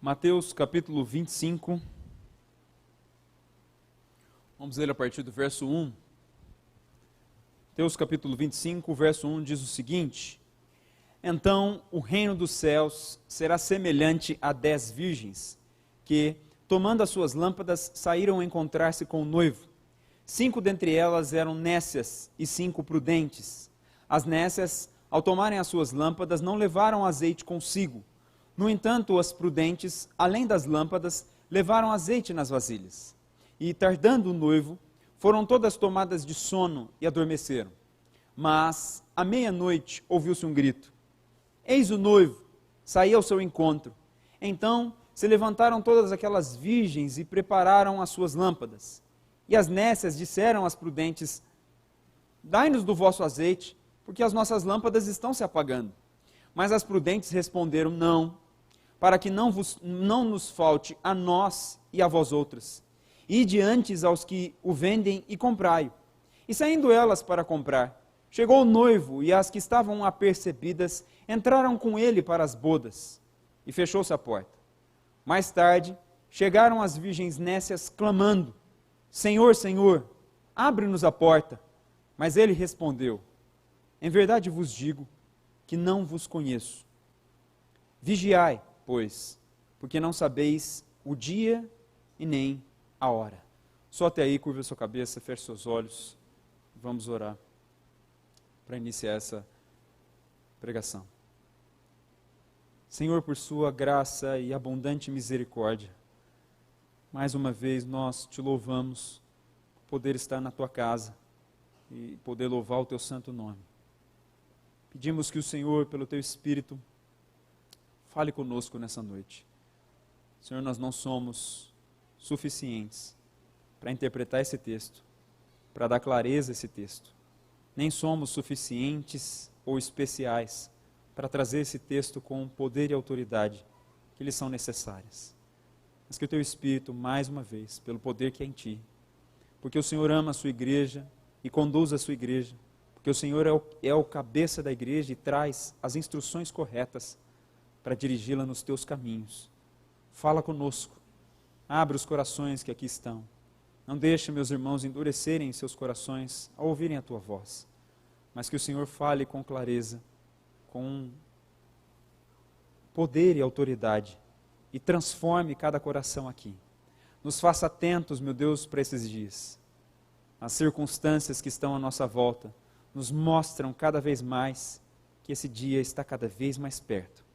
Mateus capítulo 25, vamos ler a partir do verso 1. Mateus capítulo 25, verso 1 diz o seguinte: Então o reino dos céus será semelhante a 10 virgens, que, tomando as suas lâmpadas, saíram a encontrar-se com o noivo. 5 dentre elas eram nécias e 5 prudentes. As nécias, ao tomarem as suas lâmpadas, não levaram azeite consigo. No entanto, as prudentes, além das lâmpadas, levaram azeite nas vasilhas. E, tardando o noivo, foram todas tomadas de sono e adormeceram. Mas, à meia-noite, ouviu-se um grito: Eis o noivo, saí ao seu encontro. Então, se levantaram todas aquelas virgens e prepararam as suas lâmpadas. E as nécias disseram às prudentes: Dai-nos do vosso azeite, porque as nossas lâmpadas estão se apagando. Mas as prudentes responderam: Não, para que não nos falte a nós e a vós outras. Ide antes aos que o vendem e comprai-o. E saindo elas para comprar, chegou o noivo, e as que estavam apercebidas entraram com ele para as bodas. E fechou-se a porta. Mais tarde, chegaram as virgens nécias clamando: Senhor, Senhor, abre-nos a porta. Mas ele respondeu: Em verdade vos digo que não vos conheço. Vigiai, pois, porque não sabeis o dia e nem a hora. Só até aí, curva a sua cabeça, feche seus olhos, vamos orar para iniciar essa pregação. Senhor, por sua graça e abundante misericórdia, mais uma vez nós te louvamos por poder estar na tua casa e poder louvar o teu santo nome. Pedimos que o Senhor, pelo teu Espírito, fale conosco nessa noite. Senhor, nós não somos suficientes para interpretar esse texto, para dar clareza a esse texto. Nem somos suficientes ou especiais para trazer esse texto com o poder e autoridade que lhes são necessárias. Mas que o teu Espírito, mais uma vez, pelo poder que é em ti, porque o Senhor ama a sua igreja e conduz a sua igreja, porque o Senhor é o cabeça da igreja e traz as instruções corretas para dirigi-la nos teus caminhos. Fala conosco, abre os corações que aqui estão. Não deixe, meus irmãos, endurecerem seus corações ao ouvirem a tua voz, mas que o Senhor fale com clareza, com poder e autoridade, e transforme cada coração aqui. Nos faça atentos, meu Deus, para esses dias. As circunstâncias que estão à nossa volta nos mostram cada vez mais que esse dia está cada vez mais perto.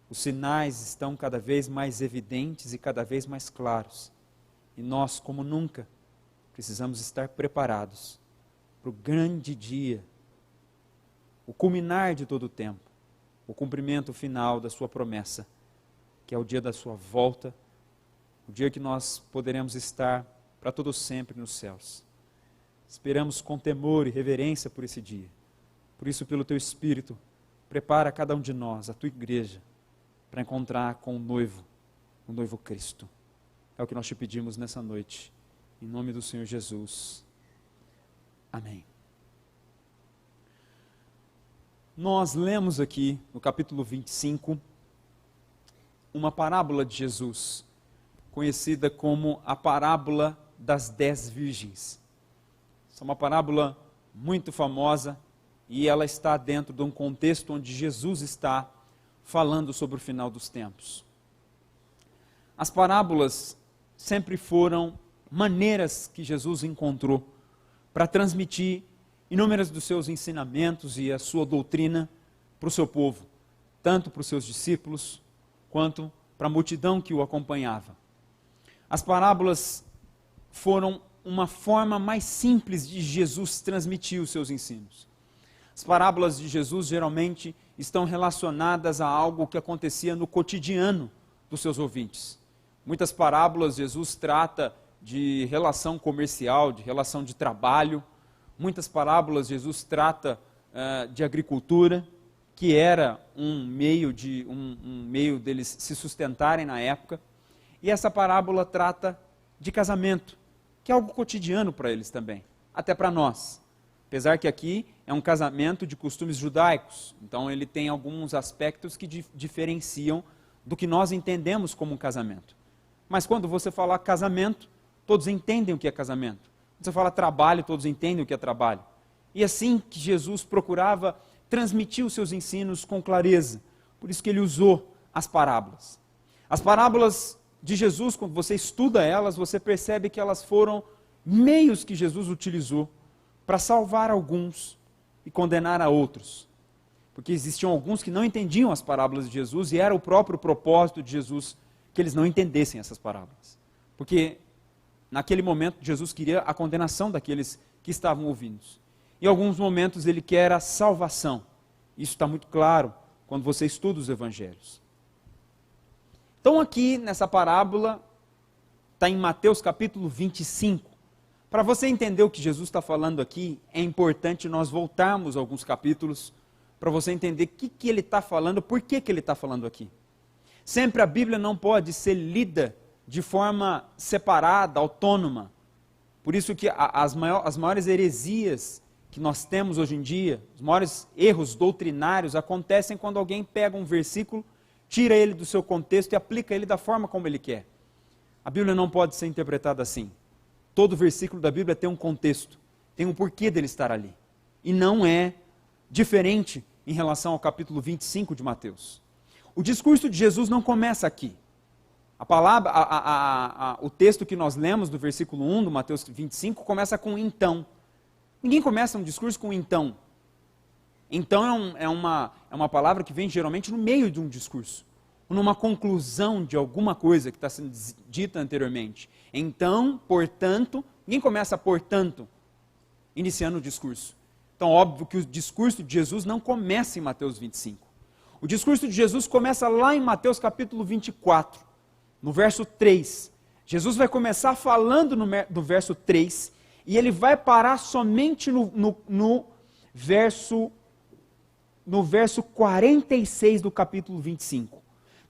Os sinais estão cada vez mais evidentes e cada vez mais claros. E nós, como nunca, precisamos estar preparados para o grande dia, o culminar de todo o tempo, o cumprimento final da sua promessa, que é o dia da sua volta, o dia que nós poderemos estar para todo sempre nos céus. Esperamos com temor e reverência por esse dia. Por isso, pelo teu Espírito, prepara cada um de nós, a tua igreja, para encontrar com o noivo Cristo. É o que nós te pedimos nessa noite, em nome do Senhor Jesus. Amém. Nós lemos aqui, no capítulo 25, uma parábola de Jesus, conhecida como a parábola das 10 virgens. Essa é uma parábola muito famosa e ela está dentro de um contexto onde Jesus está falando sobre o final dos tempos. As parábolas sempre foram maneiras que Jesus encontrou para transmitir inúmeros dos seus ensinamentos e a sua doutrina para o seu povo, tanto para os seus discípulos, quanto para a multidão que o acompanhava. As parábolas foram uma forma mais simples de Jesus transmitir os seus ensinos. As parábolas de Jesus geralmente estão relacionadas a algo que acontecia no cotidiano dos seus ouvintes. Muitas parábolas Jesus trata de relação comercial, de relação de trabalho. Muitas parábolas Jesus trata de agricultura, que era um meio deles se sustentarem na época. E essa parábola trata de casamento, que é algo cotidiano para eles também, até para nós. Apesar que aqui é um casamento de costumes judaicos, então ele tem alguns aspectos que diferenciam do que nós entendemos como um casamento. Mas quando você fala casamento, todos entendem o que é casamento. Quando você fala trabalho, todos entendem o que é trabalho. E assim que Jesus procurava transmitir os seus ensinos com clareza. Por isso que ele usou as parábolas. As parábolas de Jesus, quando você estuda elas, você percebe que elas foram meios que Jesus utilizou para salvar alguns e condenar a outros. Porque existiam alguns que não entendiam as parábolas de Jesus e era o próprio propósito de Jesus que eles não entendessem essas parábolas. Porque naquele momento Jesus queria a condenação daqueles que estavam ouvindo. Em alguns momentos ele quer a salvação. Isso está muito claro quando você estuda os evangelhos. Então aqui nessa parábola, está em Mateus capítulo 25. Para você entender o que Jesus está falando aqui, é importante nós voltarmos a alguns capítulos, para você entender o que ele está falando, por que ele está falando aqui. Sempre a Bíblia não pode ser lida de forma separada, autônoma. Por isso que as maiores heresias que nós temos hoje em dia, os maiores erros doutrinários acontecem quando alguém pega um versículo, tira ele do seu contexto e aplica ele da forma como ele quer. A Bíblia não pode ser interpretada assim. Todo versículo da Bíblia tem um contexto, tem um porquê dele estar ali. E não é diferente em relação ao capítulo 25 de Mateus. O discurso de Jesus não começa aqui. A palavra, o texto que nós lemos do versículo 1 do Mateus 25 começa com então. Ninguém começa um discurso com então. Então é uma palavra que vem geralmente no meio de um discurso, numa conclusão de alguma coisa que está sendo dita anteriormente. Então, portanto, ninguém começa portanto, iniciando o discurso. Então, óbvio que o discurso de Jesus não começa em Mateus 25. O discurso de Jesus começa lá em Mateus capítulo 24, no verso 3. Jesus vai começar falando no verso 3, e ele vai parar somente no verso 46 do capítulo 25.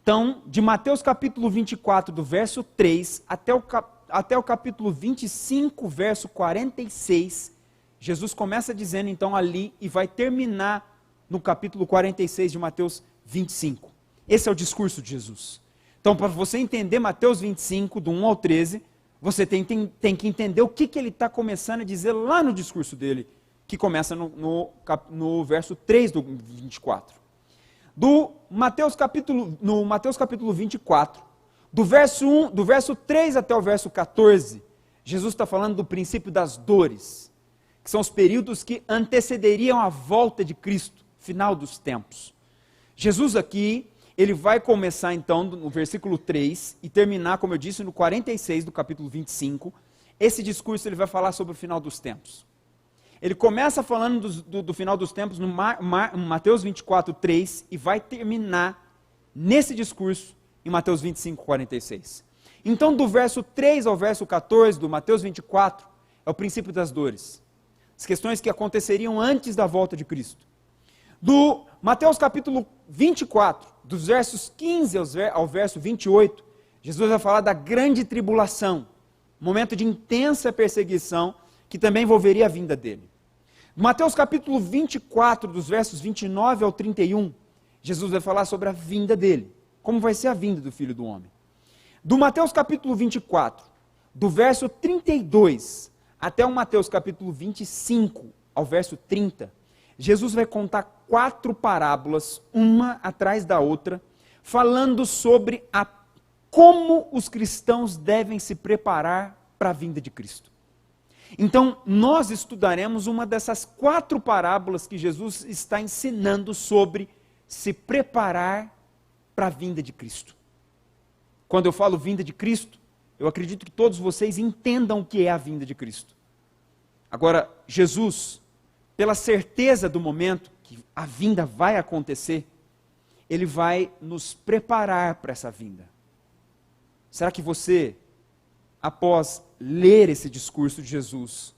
Então, de Mateus capítulo 24, do verso 3, até o capítulo 25, verso 46, Jesus começa dizendo então ali e vai terminar no capítulo 46 de Mateus 25. Esse é o discurso de Jesus. Então, para você entender Mateus 25, do 1 ao 13, você tem que entender o que ele está começando a dizer lá no discurso dele, que começa no verso 3 do 24. No Mateus capítulo 24, do verso 3 até o verso 14, Jesus está falando do princípio das dores, que são os períodos que antecederiam a volta de Cristo, final dos tempos. Jesus aqui, ele vai começar então no versículo 3 e terminar, como eu disse, no 46 do capítulo 25. Esse discurso ele vai falar sobre o final dos tempos. Ele começa falando do final dos tempos no Mateus 24, 3 e vai terminar nesse discurso em Mateus 25, 46. Então, do verso 3 ao verso 14 do Mateus 24, é o princípio das dores. As questões que aconteceriam antes da volta de Cristo. Do Mateus capítulo 24, dos versos 15 ao verso 28, Jesus vai falar da grande tribulação, momento de intensa perseguição, que também envolveria a vinda dele. Mateus capítulo 24, dos versos 29 ao 31, Jesus vai falar sobre a vinda dele, como vai ser a vinda do Filho do Homem. Do Mateus capítulo 24, do verso 32 até o Mateus capítulo 25 ao verso 30, Jesus vai contar 4 parábolas, uma atrás da outra, falando sobre como os cristãos devem se preparar para a vinda de Cristo. Então, nós estudaremos uma dessas 4 parábolas que Jesus está ensinando sobre se preparar para a vinda de Cristo. Quando eu falo vinda de Cristo, eu acredito que todos vocês entendam o que é a vinda de Cristo. Agora, Jesus, pela certeza do momento que a vinda vai acontecer, ele vai nos preparar para essa vinda. Será que você, após ler esse discurso de Jesus,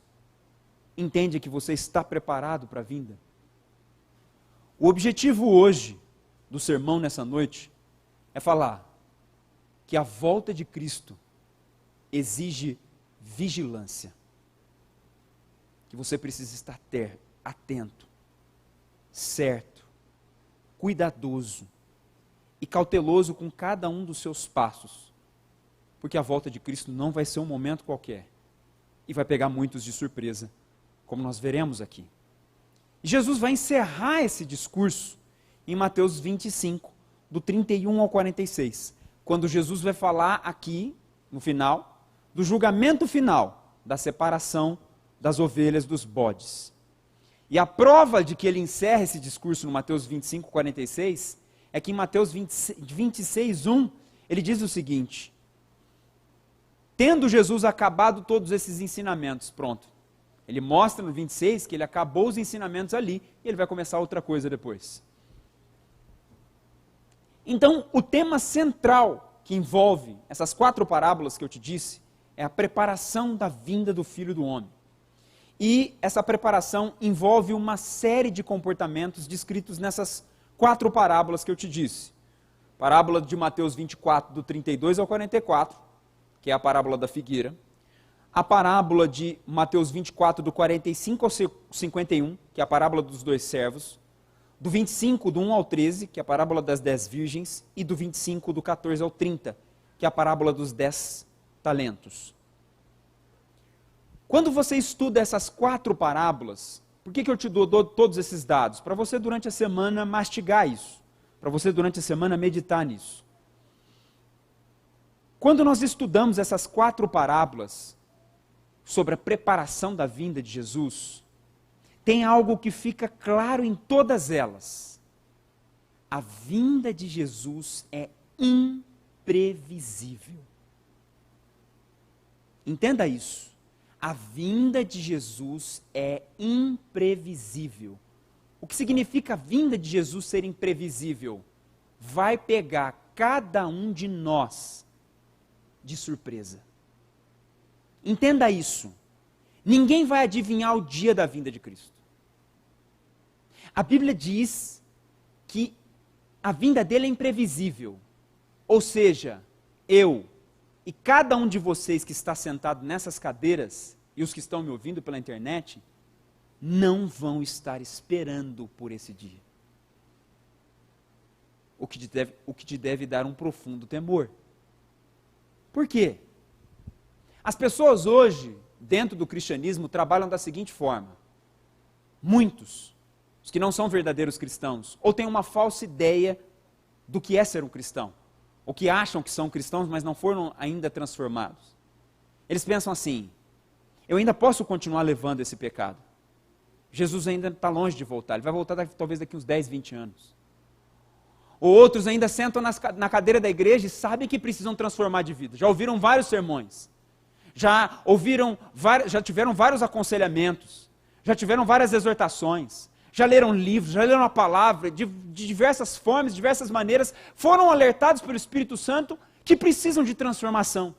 entende que você está preparado para a vinda? O objetivo hoje do sermão nessa noite é falar que a volta de Cristo exige vigilância. Que você precisa estar atento, certo, cuidadoso, e cauteloso com cada um dos seus passos, porque a volta de Cristo não vai ser um momento qualquer, e vai pegar muitos de surpresa, como nós veremos aqui. E Jesus vai encerrar esse discurso em Mateus 25, do 31 ao 46, quando Jesus vai falar aqui, no final, do julgamento final, da separação das ovelhas dos bodes. E a prova de que ele encerra esse discurso no Mateus 25, 46, é que em Mateus 26, 1, ele diz o seguinte: tendo Jesus acabado todos esses ensinamentos, pronto. Ele mostra no 26 que ele acabou os ensinamentos ali, e ele vai começar outra coisa depois. Então, o tema central que envolve essas 4 parábolas que eu te disse, é a preparação da vinda do Filho do Homem. E essa preparação envolve uma série de comportamentos descritos nessas 4 parábolas que eu te disse. Parábola de Mateus 24, do 32 ao 44, que é a parábola da figueira. A parábola de Mateus 24, do 45 ao 51, que é a parábola dos 2 servos. Do 25, do 1 ao 13, que é a parábola das 10 virgens. E do 25, do 14 ao 30, que é a parábola dos 10 talentos. Quando você estuda essas 4 parábolas, por que eu te dou todos esses dados? Para você durante a semana mastigar isso, para você durante a semana meditar nisso. Quando nós estudamos essas 4 parábolas sobre a preparação da vinda de Jesus, tem algo que fica claro em todas elas. A vinda de Jesus é imprevisível. Entenda isso. A vinda de Jesus é imprevisível. O que significa a vinda de Jesus ser imprevisível? Vai pegar cada um de nós de surpresa. Entenda isso. Ninguém vai adivinhar o dia da vinda de Cristo. A Bíblia diz que a vinda dele é imprevisível. Ou seja, eu e cada um de vocês que está sentado nessas cadeiras, e os que estão me ouvindo pela internet, não vão estar esperando por esse dia. O que te deve dar um profundo temor. Por quê? As pessoas hoje, dentro do cristianismo, trabalham da seguinte forma. Muitos, os que não são verdadeiros cristãos, ou têm uma falsa ideia do que é ser um cristão, ou que acham que são cristãos, mas não foram ainda transformados. Eles pensam assim: eu ainda posso continuar levando esse pecado. Jesus ainda está longe de voltar, ele vai voltar talvez daqui uns 10, 20 anos. Ou outros ainda sentam na cadeira da igreja e sabem que precisam transformar de vida. Já ouviram vários sermões, já tiveram vários aconselhamentos, já tiveram várias exortações, já leram livros, já leram a palavra, de diversas formas, de diversas maneiras, foram alertados pelo Espírito Santo que precisam de transformação,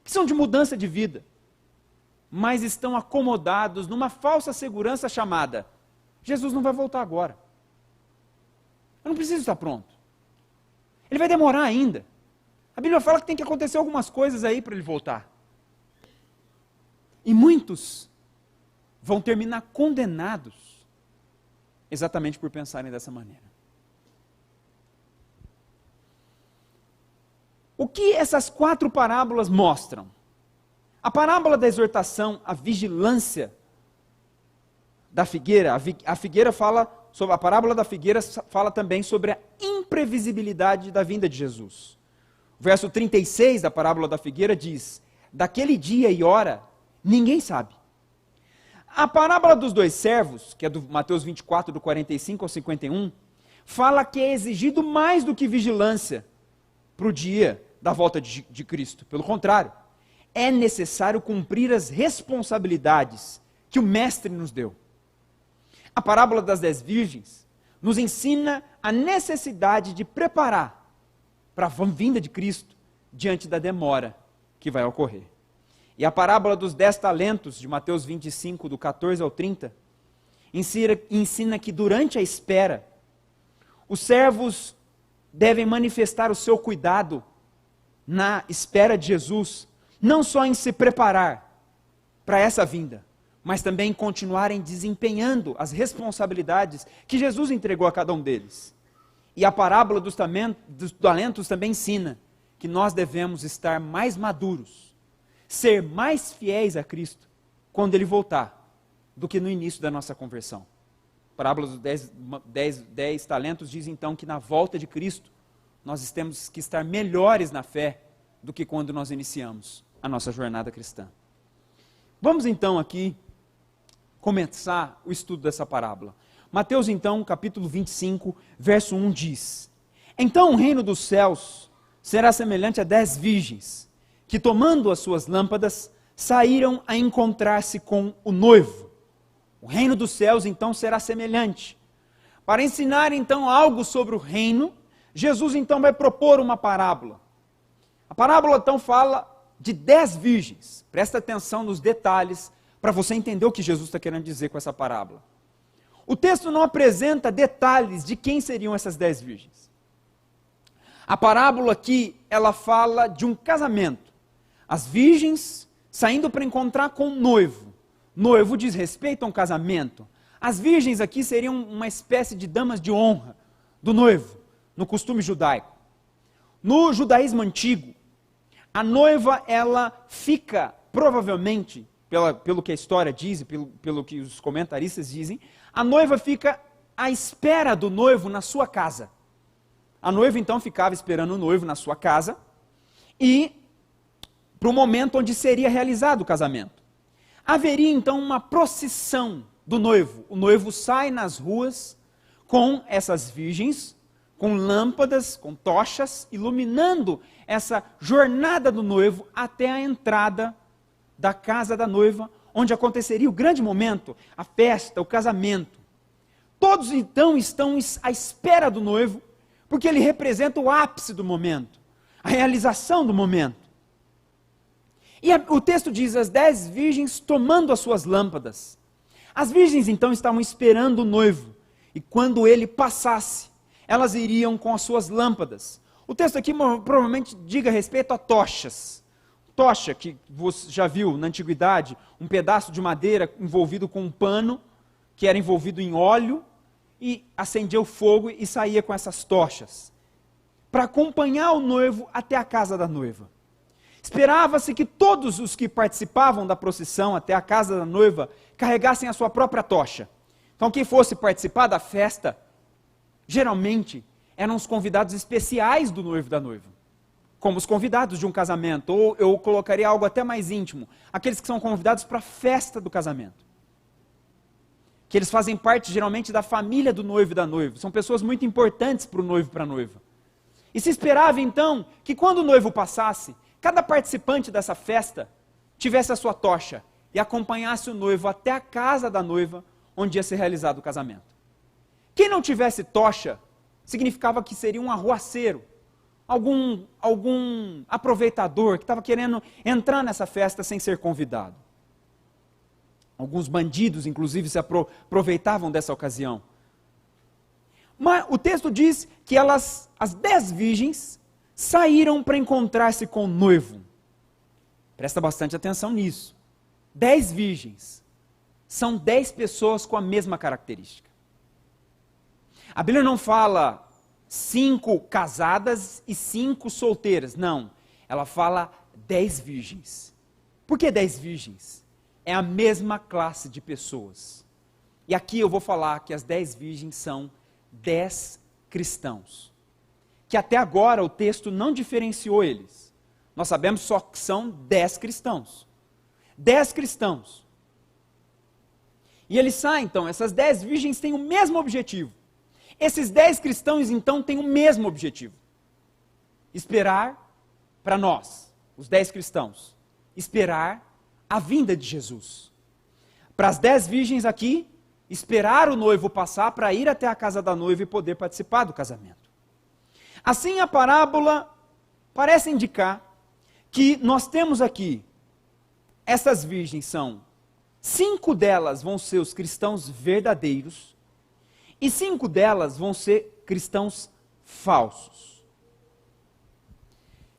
precisam de mudança de vida, mas estão acomodados numa falsa segurança chamada: Jesus não vai voltar agora. Eu não preciso estar pronto. Ele vai demorar ainda. A Bíblia fala que tem que acontecer algumas coisas aí para ele voltar. E muitos vão terminar condenados exatamente por pensarem dessa maneira. O que essas 4 parábolas mostram? A parábola da exortação, a vigilância da figueira, a figueira fala sobre, a parábola da figueira fala também sobre a imprevisibilidade da vinda de Jesus. O verso 36 da parábola da figueira diz: daquele dia e hora, ninguém sabe. A parábola dos 2 servos, que é do Mateus 24, do 45 ao 51, fala que é exigido mais do que vigilância para o dia da volta de Cristo. Pelo contrário, é necessário cumprir as responsabilidades que o Mestre nos deu. A parábola das 10 virgens nos ensina a necessidade de preparar para a vinda de Cristo diante da demora que vai ocorrer. E a parábola dos 10 talentos, de Mateus 25, do 14 ao 30, ensina que durante a espera, os servos devem manifestar o seu cuidado na espera de Jesus, não só em se preparar para essa vinda, mas também em continuarem desempenhando as responsabilidades que Jesus entregou a cada um deles. E a parábola dos talentos também ensina que nós devemos estar mais maduros, ser mais fiéis a Cristo quando Ele voltar, do que no início da nossa conversão. A parábola dos 10 talentos diz então que na volta de Cristo, nós temos que estar melhores na fé do que quando nós iniciamos a nossa jornada cristã. Vamos então aqui começar o estudo dessa parábola. Mateus então, capítulo 25, verso 1 diz: Então o reino dos céus será semelhante a 10 virgens, que tomando as suas lâmpadas, saíram a encontrar-se com o noivo. O reino dos céus então será semelhante. Para ensinar então algo sobre o reino, Jesus então vai propor uma parábola. A parábola então fala de 10 virgens. Presta atenção nos detalhes para você entender o que Jesus está querendo dizer com essa parábola. O texto não apresenta detalhes de quem seriam essas 10 virgens. A parábola aqui, ela fala de um casamento. As virgens saindo para encontrar com o noivo. Noivo diz respeito a um casamento. As virgens aqui seriam uma espécie de damas de honra do noivo, no costume judaico. No judaísmo antigo, a noiva, ela fica, provavelmente, pelo que a história diz e pelo que os comentaristas dizem, a noiva fica à espera do noivo na sua casa. A noiva então ficava esperando o noivo na sua casa e para o momento onde seria realizado o casamento. Haveria então uma procissão do noivo. O noivo sai nas ruas com essas virgens, com lâmpadas, com tochas, iluminando essa jornada do noivo até a entrada da casa da noiva, onde aconteceria o grande momento, a festa, o casamento. Todos então estão à espera do noivo, porque ele representa o ápice do momento, a realização do momento. E o texto diz, as 10 virgens tomando as suas lâmpadas. As virgens então estavam esperando o noivo, e quando ele passasse, elas iriam com as suas lâmpadas. O texto aqui provavelmente diga respeito a tochas. Tocha, que você já viu na antiguidade, um pedaço de madeira envolvido com um pano, que era envolvido em óleo, e acendia o fogo e saía com essas tochas, para acompanhar o noivo até a casa da noiva. Esperava-se que todos os que participavam da procissão até a casa da noiva carregassem a sua própria tocha. Então quem fosse participar da festa, geralmente eram os convidados especiais do noivo e da noiva, como os convidados de um casamento, ou eu colocaria algo até mais íntimo, aqueles que são convidados para a festa do casamento, que eles fazem parte geralmente da família do noivo e da noiva, são pessoas muito importantes para o noivo e para a noiva. E se esperava então que quando o noivo passasse, cada participante dessa festa tivesse a sua tocha e acompanhasse o noivo até a casa da noiva, onde ia ser realizado o casamento. Quem não tivesse tocha, significava que seria um arruaceiro, algum aproveitador que estava querendo entrar nessa festa sem ser convidado. Alguns bandidos, inclusive, se aproveitavam dessa ocasião. Mas o texto diz que as 10 virgens saíram para encontrar-se com o noivo. Presta bastante atenção nisso. 10 virgens são 10 pessoas com a mesma característica. A Bíblia não fala 5 casadas e 5 solteiras, não. Ela fala 10 virgens. Por que 10 virgens? É a mesma classe de pessoas. E aqui eu vou falar que as 10 virgens são 10 cristãos. Que até agora o texto não diferenciou eles. Nós sabemos só que são 10 cristãos. 10 cristãos. E eles saem então, essas 10 virgens têm o mesmo objetivo. Esses 10 cristãos então têm o mesmo objetivo. Esperar para nós, os 10 cristãos, esperar a vinda de Jesus. Para as 10 virgens aqui, esperar o noivo passar para ir até a casa da noiva e poder participar do casamento. Assim a parábola parece indicar que nós temos aqui, essas virgens são, 5 delas vão ser os cristãos verdadeiros, e 5 delas vão ser cristãos falsos.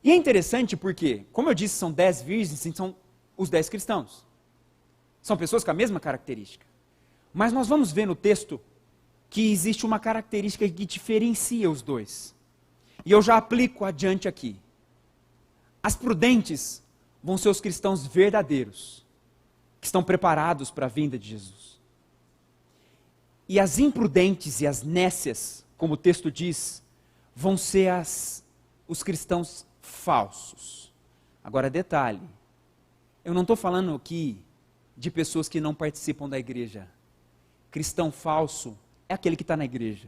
E é interessante porque, como eu disse, são 10 virgens, são os 10 cristãos. São pessoas com a mesma característica. Mas nós vamos ver no texto que existe uma característica que diferencia os dois. E eu já aplico adiante aqui. As prudentes vão ser os cristãos verdadeiros, que estão preparados para a vinda de Jesus. E as imprudentes e as nécias, como o texto diz, vão ser os cristãos falsos. Agora, detalhe, eu não estou falando aqui de pessoas que não participam da igreja. Cristão falso é aquele que está na igreja.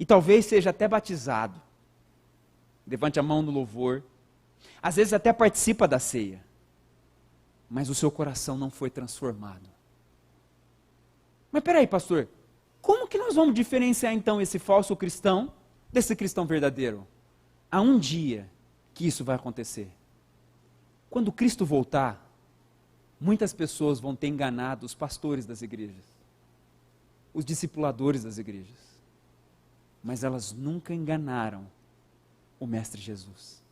E talvez seja até batizado. Levante a mão no louvor. Às vezes até participa da ceia. Mas o seu coração não foi transformado. Mas peraí, pastor, como que nós vamos diferenciar então esse falso cristão desse cristão verdadeiro? Há um dia que isso vai acontecer. Quando Cristo voltar, muitas pessoas vão ter enganado os pastores das igrejas, os discipuladores das igrejas, mas elas nunca enganaram o Mestre Jesus.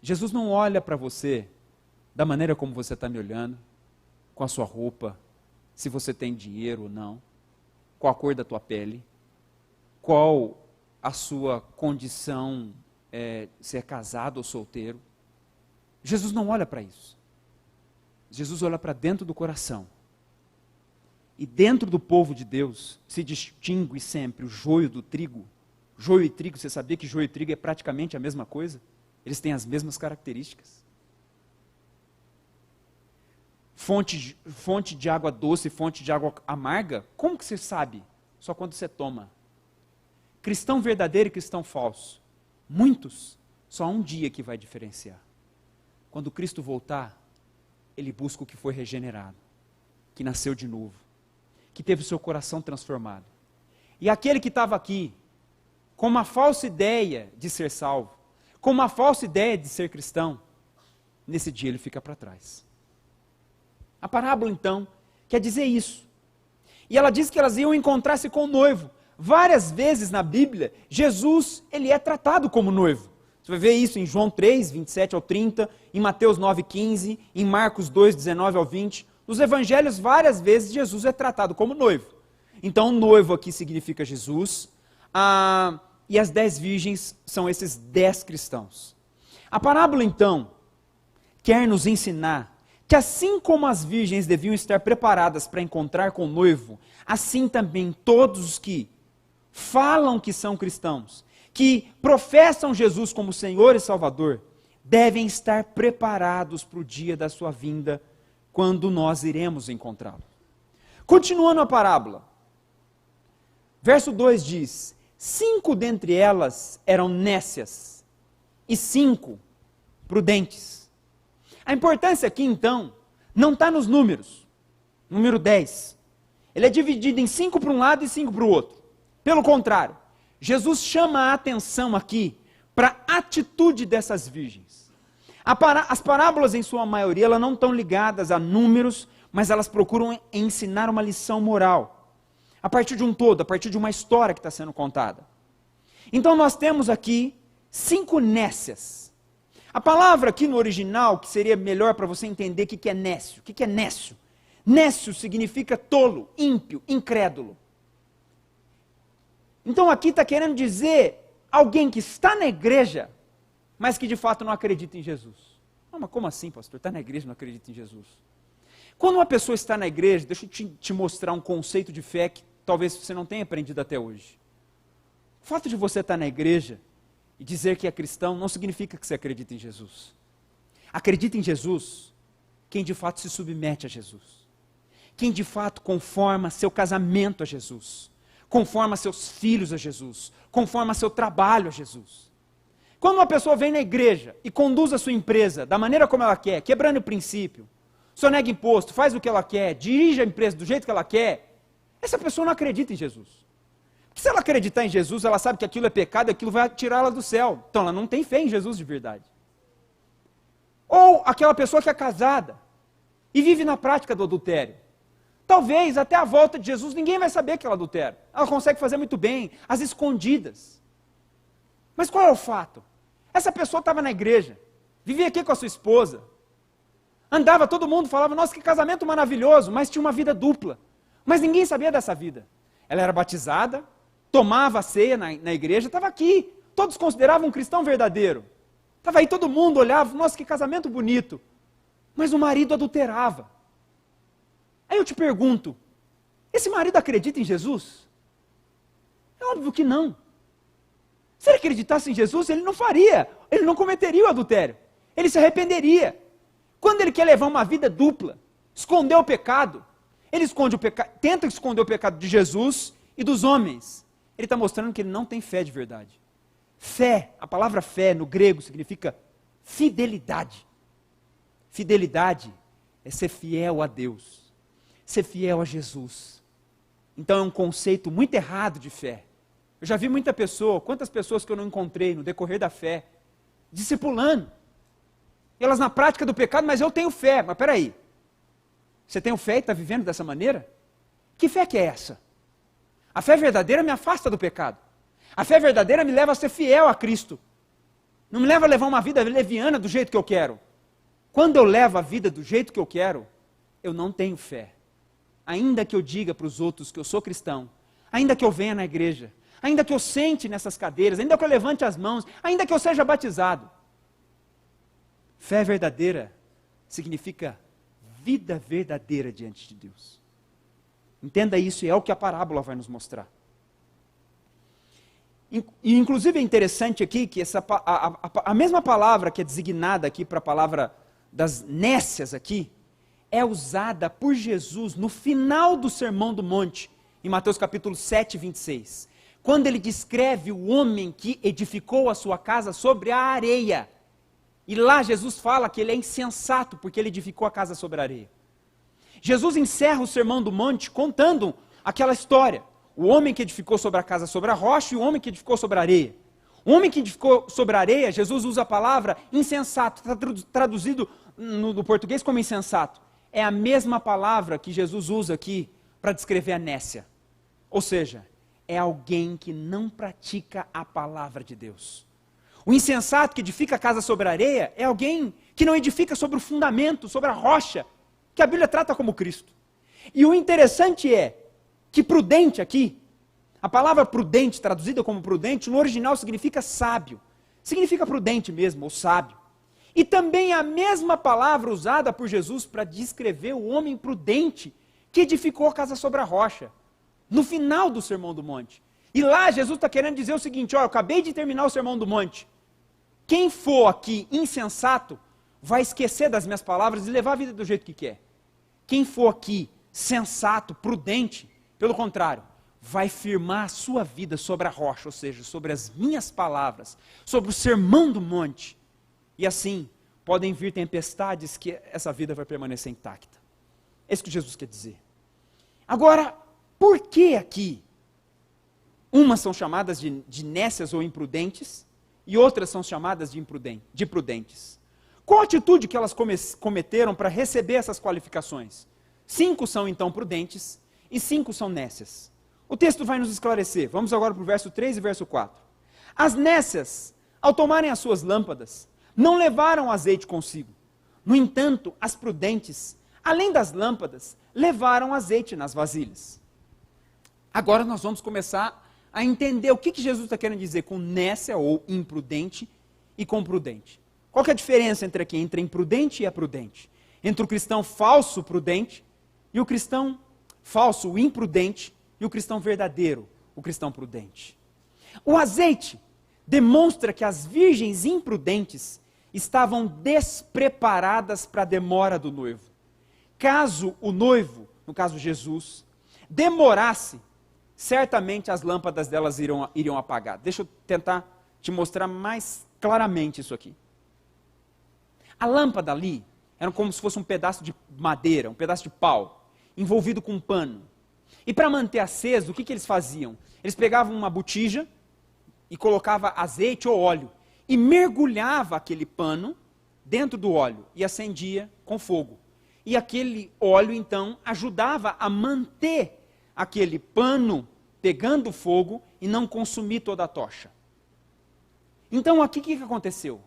Jesus não olha para você da maneira como você está me olhando, com a sua roupa, se você tem dinheiro ou não, qual a cor da tua pele, qual a sua condição, se é casado ou solteiro. Jesus não olha para isso. Jesus olha para dentro do coração. E dentro do povo de Deus se distingue sempre o joio do trigo. Joio e trigo, você sabia que joio e trigo é praticamente a mesma coisa? Eles têm as mesmas características. Fonte de água doce, fonte de água amarga, como que você sabe? Só quando você toma. Cristão verdadeiro e cristão falso. Muitos, só há um dia que vai diferenciar. Quando Cristo voltar, ele busca o que foi regenerado, que nasceu de novo, que teve o seu coração transformado. E aquele que estava aqui, com uma falsa ideia de ser salvo, com uma falsa ideia de ser cristão, nesse dia ele fica para trás. A parábola, então, quer dizer isso. E ela diz que elas iam encontrar-se com o noivo. Várias vezes na Bíblia, Jesus, ele é tratado como noivo. Você vai ver isso em João 3, 27 ao 30, em Mateus 9, 15, em Marcos 2, 19 ao 20. Nos evangelhos, várias vezes, Jesus é tratado como noivo. Então, noivo aqui significa Jesus, e as 10 virgens são esses 10 cristãos. A parábola, então, quer nos ensinar que assim como as virgens deviam estar preparadas para encontrar com o noivo, assim também todos os que falam que são cristãos, que professam Jesus como Senhor e Salvador, devem estar preparados para o dia da sua vinda, quando nós iremos encontrá-lo. Continuando a parábola, verso 2 diz: 5 dentre elas eram nécias, e 5 prudentes. A importância aqui, então, não está nos números. Número 10. Ele é dividido em 5 para um lado e 5 para o outro. Pelo contrário, Jesus chama a atenção aqui para a atitude dessas virgens. As parábolas, em sua maioria, elas não estão ligadas a números, mas elas procuram ensinar uma lição moral. A partir de um todo, a partir de uma história que está sendo contada. Então nós temos aqui 5 nécias. A palavra aqui no original, que seria melhor para você entender o que é nécio. O que é nécio? Nécio significa tolo, ímpio, incrédulo. Então aqui está querendo dizer alguém que está na igreja, mas que de fato não acredita em Jesus. Ah, mas como assim, pastor? Está na igreja e não acredita em Jesus? Quando uma pessoa está na igreja, deixa eu te mostrar um conceito de fé que talvez você não tenha aprendido até hoje. O fato de você estar na igreja e dizer que é cristão não significa que você acredita em Jesus. Acredita em Jesus quem de fato se submete a Jesus. Quem de fato conforma seu casamento a Jesus. Conforma seus filhos a Jesus. Conforma seu trabalho a Jesus. Quando uma pessoa vem na igreja e conduz a sua empresa da maneira como ela quer, quebrando o princípio, sonega imposto, faz o que ela quer, dirige a empresa do jeito que ela quer, essa pessoa não acredita em Jesus. Porque se ela acreditar em Jesus, ela sabe que aquilo é pecado e aquilo vai tirá-la do céu. Então ela não tem fé em Jesus de verdade. Ou aquela pessoa que é casada e vive na prática do adultério. Talvez até a volta de Jesus ninguém vai saber que ela adultera. Ela consegue fazer muito bem, às escondidas. Mas qual é o fato? Essa pessoa estava na igreja, vivia aqui com a sua esposa, andava, todo mundo falava, nossa, que casamento maravilhoso, mas tinha uma vida dupla. Mas ninguém sabia dessa vida. ela era batizada, tomava a ceia na igreja, estava aqui. Todos consideravam um cristão verdadeiro. Estava aí, todo mundo olhava, nossa, que casamento bonito. Mas o marido adulterava. Aí eu te pergunto, esse marido acredita em Jesus? É óbvio que não. Se ele acreditasse em Jesus, ele não faria, ele não cometeria o adultério. Ele se arrependeria. Quando ele quer levar uma vida dupla, esconder o pecado, ele esconde o pecado, tenta esconder o pecado de Jesus e dos homens. Ele está mostrando que ele não tem fé de verdade. Fé, a palavra fé no grego significa fidelidade. Fidelidade é ser fiel a Deus, ser fiel a Jesus. Então é um conceito muito errado de fé. Eu já vi muita pessoa, quantas pessoas que eu não encontrei no decorrer da fé, discipulando. Elas na prática do pecado, mas eu tenho fé. Mas peraí, você tem fé e está vivendo dessa maneira? Que fé que é essa? A fé verdadeira me afasta do pecado. A fé verdadeira me leva a ser fiel a Cristo. Não me leva a levar uma vida leviana do jeito que eu quero. Quando eu levo a vida do jeito que eu quero, eu não tenho fé. Ainda que eu diga para os outros que eu sou cristão, ainda que eu venha na igreja, ainda que eu sente nessas cadeiras, ainda que eu levante as mãos, ainda que eu seja batizado. Fé verdadeira significa vida verdadeira diante de Deus. Entenda isso, e é o que a parábola vai nos mostrar. E inclusive é interessante aqui que a mesma palavra que é designada aqui para a palavra das nécias aqui, é usada por Jesus no final do Sermão do Monte, em Mateus capítulo 7, 26. Quando ele descreve o homem que edificou a sua casa sobre a areia. E lá Jesus fala que ele é insensato, porque ele edificou a casa sobre a areia. Jesus encerra o Sermão do Monte contando aquela história. O homem que edificou sobre a casa sobre a rocha e o homem que edificou sobre a areia. O homem que edificou sobre a areia, Jesus usa a palavra insensato, está traduzido no português como insensato. É a mesma palavra que Jesus usa aqui para descrever a nécia. Ou seja, é alguém que não pratica a palavra de Deus. O insensato que edifica a casa sobre a areia é alguém que não edifica sobre o fundamento, sobre a rocha, que a Bíblia trata como Cristo. E o interessante é que prudente aqui, a palavra prudente, traduzida como prudente, no original significa sábio. Significa prudente mesmo, ou sábio. E também a mesma palavra usada por Jesus para descrever o homem prudente que edificou a casa sobre a rocha, no final do Sermão do Monte. E lá Jesus está querendo dizer o seguinte, ó, eu acabei de terminar o Sermão do Monte. Quem for aqui insensato, vai esquecer das minhas palavras e levar a vida do jeito que quer. Quem for aqui sensato, prudente, pelo contrário, vai firmar a sua vida sobre a rocha, ou seja, sobre as minhas palavras, sobre o Sermão do Monte. E assim, podem vir tempestades que essa vida vai permanecer intacta. É isso que Jesus quer dizer. Agora, por que aqui umas são chamadas de nécias ou imprudentes e outras são chamadas de prudentes? Qual a atitude que elas cometeram para receber essas qualificações? 5 são então prudentes e 5 são nécias. O texto vai nos esclarecer. Vamos agora para o verso 3 e verso 4. As nécias, ao tomarem as suas lâmpadas, não levaram azeite consigo. No entanto, as prudentes, além das lâmpadas, levaram azeite nas vasilhas. Agora nós vamos começar a entender o que Jesus está querendo dizer com nécia ou imprudente e com prudente. Qual que é a diferença entre imprudente e a prudente? Entre o cristão falso prudente e o cristão falso, o imprudente, e o cristão verdadeiro, o cristão prudente. O azeite demonstra que as virgens imprudentes estavam despreparadas para a demora do noivo. Caso o noivo, no caso Jesus, demorasse, certamente as lâmpadas delas iriam apagar. Deixa eu tentar te mostrar mais claramente isso aqui. A lâmpada ali era como se fosse um pedaço de madeira, um pedaço de pau, envolvido com um pano. E para manter aceso, o que eles faziam? Eles pegavam uma botija e colocavam azeite ou óleo e mergulhava aquele pano dentro do óleo e acendia com fogo. E aquele óleo, então, ajudava a manter aquele pano pegando fogo e não consumir toda a tocha. Então, aqui o que aconteceu?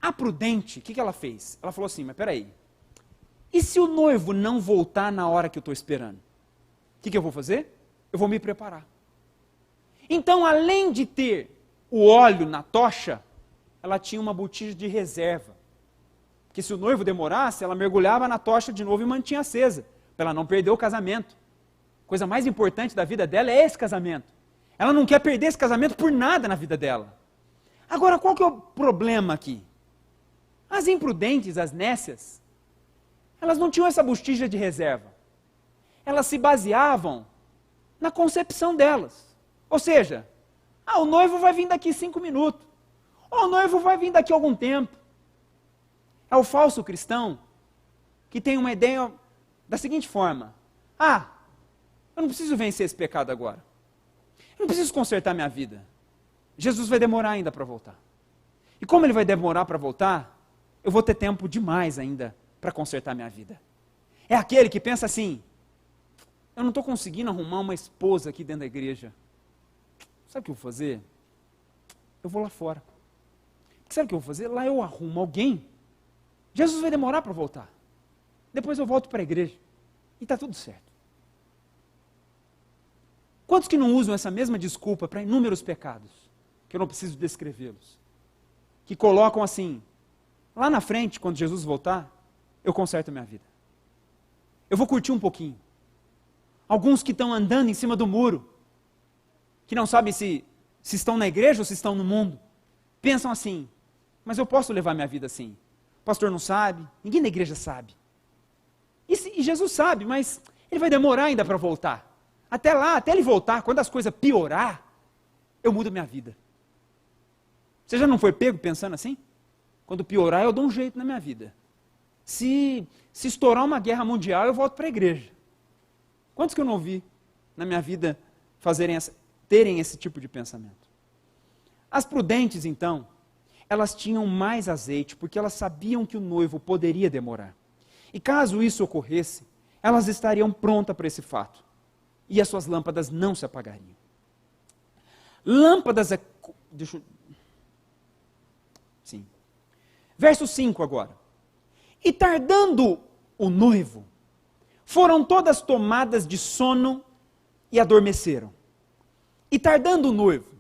A prudente, o que ela fez? Ela falou assim, mas peraí, e se o noivo não voltar na hora que eu estou esperando? O que eu vou fazer? eu vou me preparar. Então, além de ter o óleo na tocha, ela tinha uma botija de reserva. Porque se o noivo demorasse, ela mergulhava na tocha de novo e mantinha acesa, para ela não perder o casamento. A coisa mais importante da vida dela é esse casamento. Ela não quer perder esse casamento por nada na vida dela. Agora, qual que é o problema aqui? As imprudentes, as nécias, elas não tinham essa botija de reserva. Elas se baseavam na concepção delas. Ou seja, o noivo vai vir daqui 5 minutos. Ou o noivo vai vir daqui a algum tempo. É o falso cristão que tem uma ideia da seguinte forma: eu não preciso vencer esse pecado agora. Eu não preciso consertar minha vida. Jesus vai demorar ainda para voltar. E como ele vai demorar para voltar, eu vou ter tempo demais ainda para consertar minha vida. É aquele que pensa assim: eu não estou conseguindo arrumar uma esposa aqui dentro da igreja. Sabe o que eu vou fazer? Eu vou lá fora. Sabe o que eu vou fazer? Lá eu arrumo alguém. Jesus vai demorar para voltar. Depois eu volto para a igreja. E está tudo certo. Quantos que não usam essa mesma desculpa para inúmeros pecados? Que eu não preciso descrevê-los. Que colocam assim: lá na frente, quando Jesus voltar, eu conserto a minha vida. Eu vou curtir um pouquinho. Alguns que estão andando em cima do muro, que não sabem se estão na igreja ou se estão no mundo, pensam assim: mas eu posso levar minha vida assim. O pastor não sabe, ninguém na igreja sabe. E Jesus sabe, mas ele vai demorar ainda para voltar. Até lá, até ele voltar, quando as coisas piorar, eu mudo minha vida. Você já não foi pego pensando assim? Quando piorar, eu dou um jeito na minha vida. Se estourar uma guerra mundial, eu volto para a igreja. Quantos que eu não vi na minha vida terem esse tipo de pensamento? As prudentes, então, elas tinham mais azeite, porque elas sabiam que o noivo poderia demorar. E caso isso ocorresse, elas estariam prontas para esse fato. E as suas lâmpadas não se apagariam. Lâmpadas Sim. Verso 5 agora. E tardando o noivo, foram todas tomadas de sono e adormeceram. E tardando o noivo,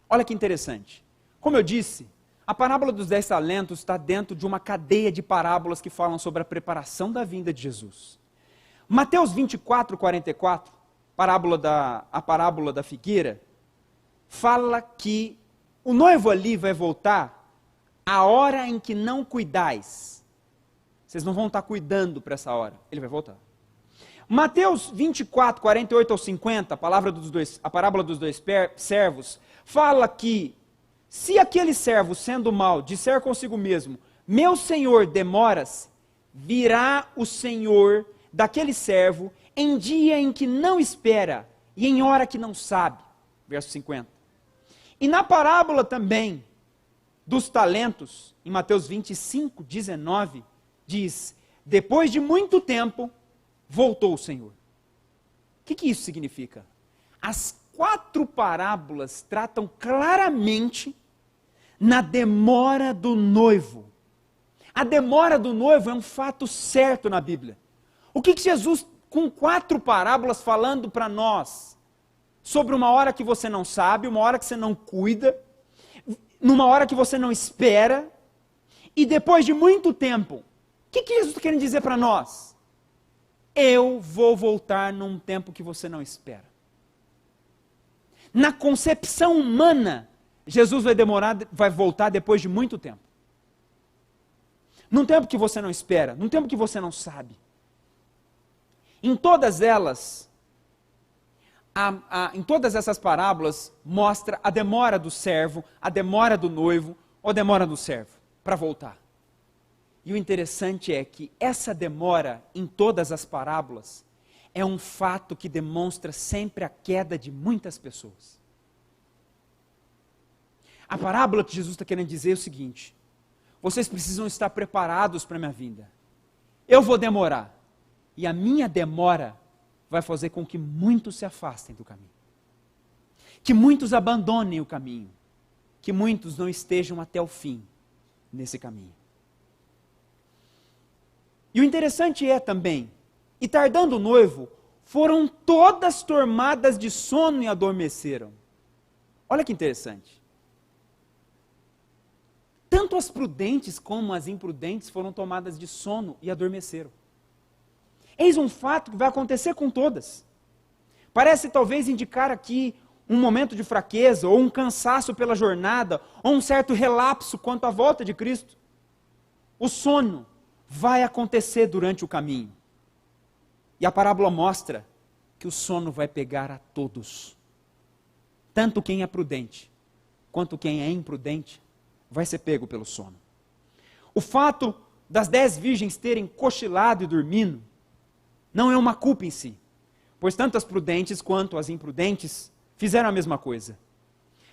olha que interessante. Como eu disse, a parábola dos 10 talentos está dentro de uma cadeia de parábolas que falam sobre a preparação da vinda de Jesus. Mateus 24, 44, a parábola da figueira, fala que o noivo ali vai voltar a hora em que não cuidais. Vocês não vão estar cuidando para essa hora. Ele vai voltar. Mateus 24, 48 ao 50, a parábola dos dois servos, fala que se aquele servo, sendo mau, disser consigo mesmo: meu senhor demora-se, virá o senhor daquele servo em dia em que não espera e em hora que não sabe. Verso 50. E na parábola também dos talentos, em Mateus 25, 19, diz: depois de muito tempo, voltou o Senhor. O que isso significa? As 4 parábolas tratam claramente na demora do noivo. A demora do noivo é um fato certo na Bíblia. O que Jesus, com 4 parábolas falando para nós, sobre uma hora que você não sabe, uma hora que você não cuida, numa hora que você não espera, e depois de muito tempo, o que Jesus está querendo dizer para nós? Eu vou voltar num tempo que você não espera. Na concepção humana, Jesus vai voltar depois de muito tempo. Num tempo que você não espera, num tempo que você não sabe. Em todas elas, em todas essas parábolas, mostra a demora do servo, a demora do noivo, ou a demora do servo, para voltar. E o interessante é que essa demora, em todas as parábolas, é um fato que demonstra sempre a queda de muitas pessoas. A parábola que Jesus está querendo dizer é o seguinte: vocês precisam estar preparados para a minha vinda. Eu vou demorar. E a minha demora vai fazer com que muitos se afastem do caminho. Que muitos abandonem o caminho. Que muitos não estejam até o fim nesse caminho. E o interessante é também, e tardando o noivo, foram todas tomadas de sono e adormeceram. Olha que interessante. Tanto as prudentes como as imprudentes foram tomadas de sono e adormeceram. Eis um fato que vai acontecer com todas. Parece talvez indicar aqui um momento de fraqueza, ou um cansaço pela jornada, ou um certo relapso quanto à volta de Cristo. O sono vai acontecer durante o caminho. E a parábola mostra que o sono vai pegar a todos. Tanto quem é prudente, quanto quem é imprudente, vai ser pego pelo sono. O fato das 10 virgens terem cochilado e dormindo, não é uma culpa em si, pois tanto as prudentes quanto as imprudentes fizeram a mesma coisa.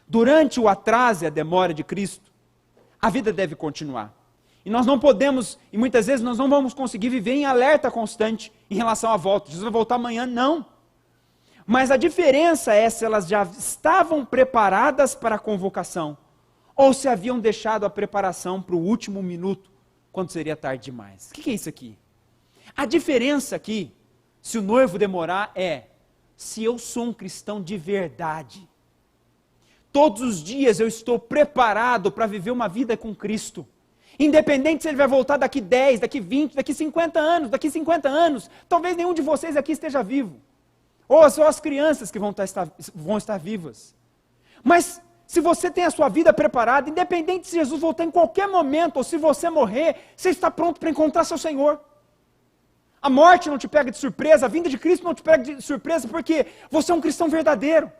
Durante o atraso e a demora de Cristo, a vida deve continuar. E nós não podemos, e muitas vezes nós não vamos conseguir viver em alerta constante em relação à volta. Jesus vai voltar amanhã, não. Mas a diferença é se elas já estavam preparadas para a convocação, ou se haviam deixado a preparação para o último minuto, quando seria tarde demais. O que é isso aqui? A diferença aqui, se o noivo demorar, é se eu sou um cristão de verdade. Todos os dias eu estou preparado para viver uma vida com Cristo. Independente se ele vai voltar daqui 10, daqui 20, daqui 50 anos, talvez nenhum de vocês aqui esteja vivo. Ou só as crianças que vão estar vivas. Mas se você tem a sua vida preparada, independente se Jesus voltar em qualquer momento, ou se você morrer, você está pronto para encontrar seu Senhor. A morte não te pega de surpresa, a vinda de Cristo não te pega de surpresa, porque você é um cristão verdadeiro.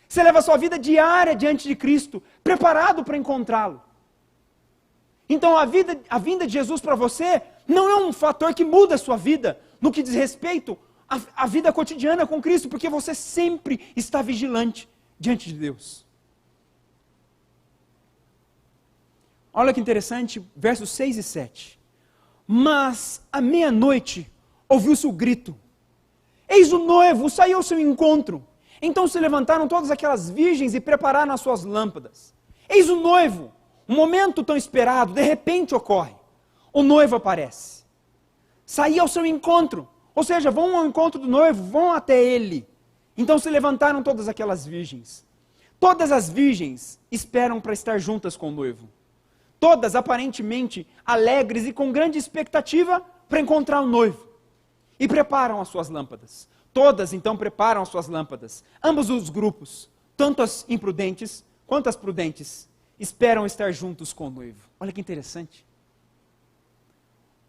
Você leva a sua vida diária diante de Cristo, preparado para encontrá-lo. Então a vinda de Jesus para você não é um fator que muda a sua vida, no que diz respeito à vida cotidiana com Cristo, porque você sempre está vigilante diante de Deus. Olha que interessante, versos 6 e 7. Mas à meia-noite ouviu-se o grito. Eis o noivo, saiu ao seu encontro. Então se levantaram todas aquelas virgens e prepararam as suas lâmpadas. Eis o noivo, um momento tão esperado, de repente ocorre. O noivo aparece. Saiu ao seu encontro, ou seja, vão ao encontro do noivo, vão até ele. Então se levantaram todas aquelas virgens. Todas as virgens esperam para estar juntas com o noivo. Todas aparentemente alegres e com grande expectativa para encontrar o noivo. E preparam as suas lâmpadas. Todas então preparam as suas lâmpadas. Ambos os grupos, tanto as imprudentes quanto as prudentes, esperam estar juntos com o noivo. Olha que interessante.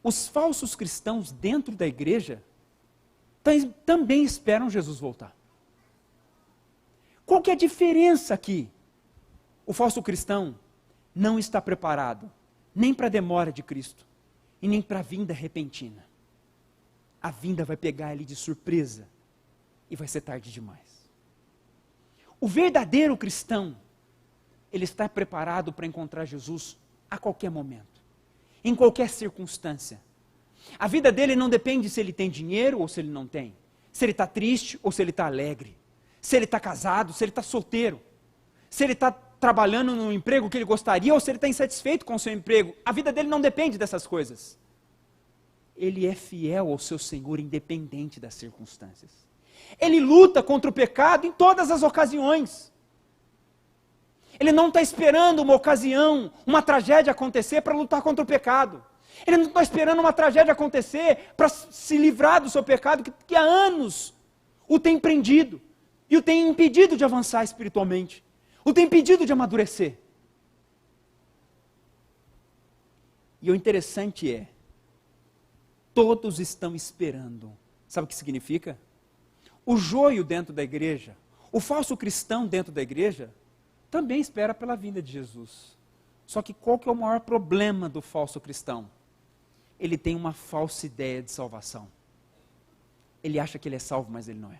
Os falsos cristãos dentro da igreja também esperam Jesus voltar. Qual que é a diferença aqui? O falso cristão não está preparado nem para a demora de Cristo e nem para a vinda repentina. A vinda vai pegar ele de surpresa e vai ser tarde demais. O verdadeiro cristão, ele está preparado para encontrar Jesus a qualquer momento, em qualquer circunstância. A vida dele não depende se ele tem dinheiro ou se ele não tem, se ele está triste ou se ele está alegre, se ele está casado, se ele está solteiro, se ele está trabalhando no emprego que ele gostaria ou se ele está insatisfeito com o seu emprego. A vida dele não depende dessas coisas. Ele é fiel ao seu Senhor independente das circunstâncias. Ele luta contra o pecado em todas as ocasiões. Ele não está esperando uma ocasião, uma tragédia acontecer para lutar contra o pecado. Ele não está esperando uma tragédia acontecer para se livrar do seu pecado que há anos o tem prendido e o tem impedido de avançar espiritualmente, o tem impedido de amadurecer. E o interessante é, todos estão esperando. Sabe o que significa? O joio dentro da igreja, o falso cristão dentro da igreja, também espera pela vinda de Jesus. Só que qual que é o maior problema do falso cristão? Ele tem uma falsa ideia de salvação. Ele acha que ele é salvo, mas ele não é.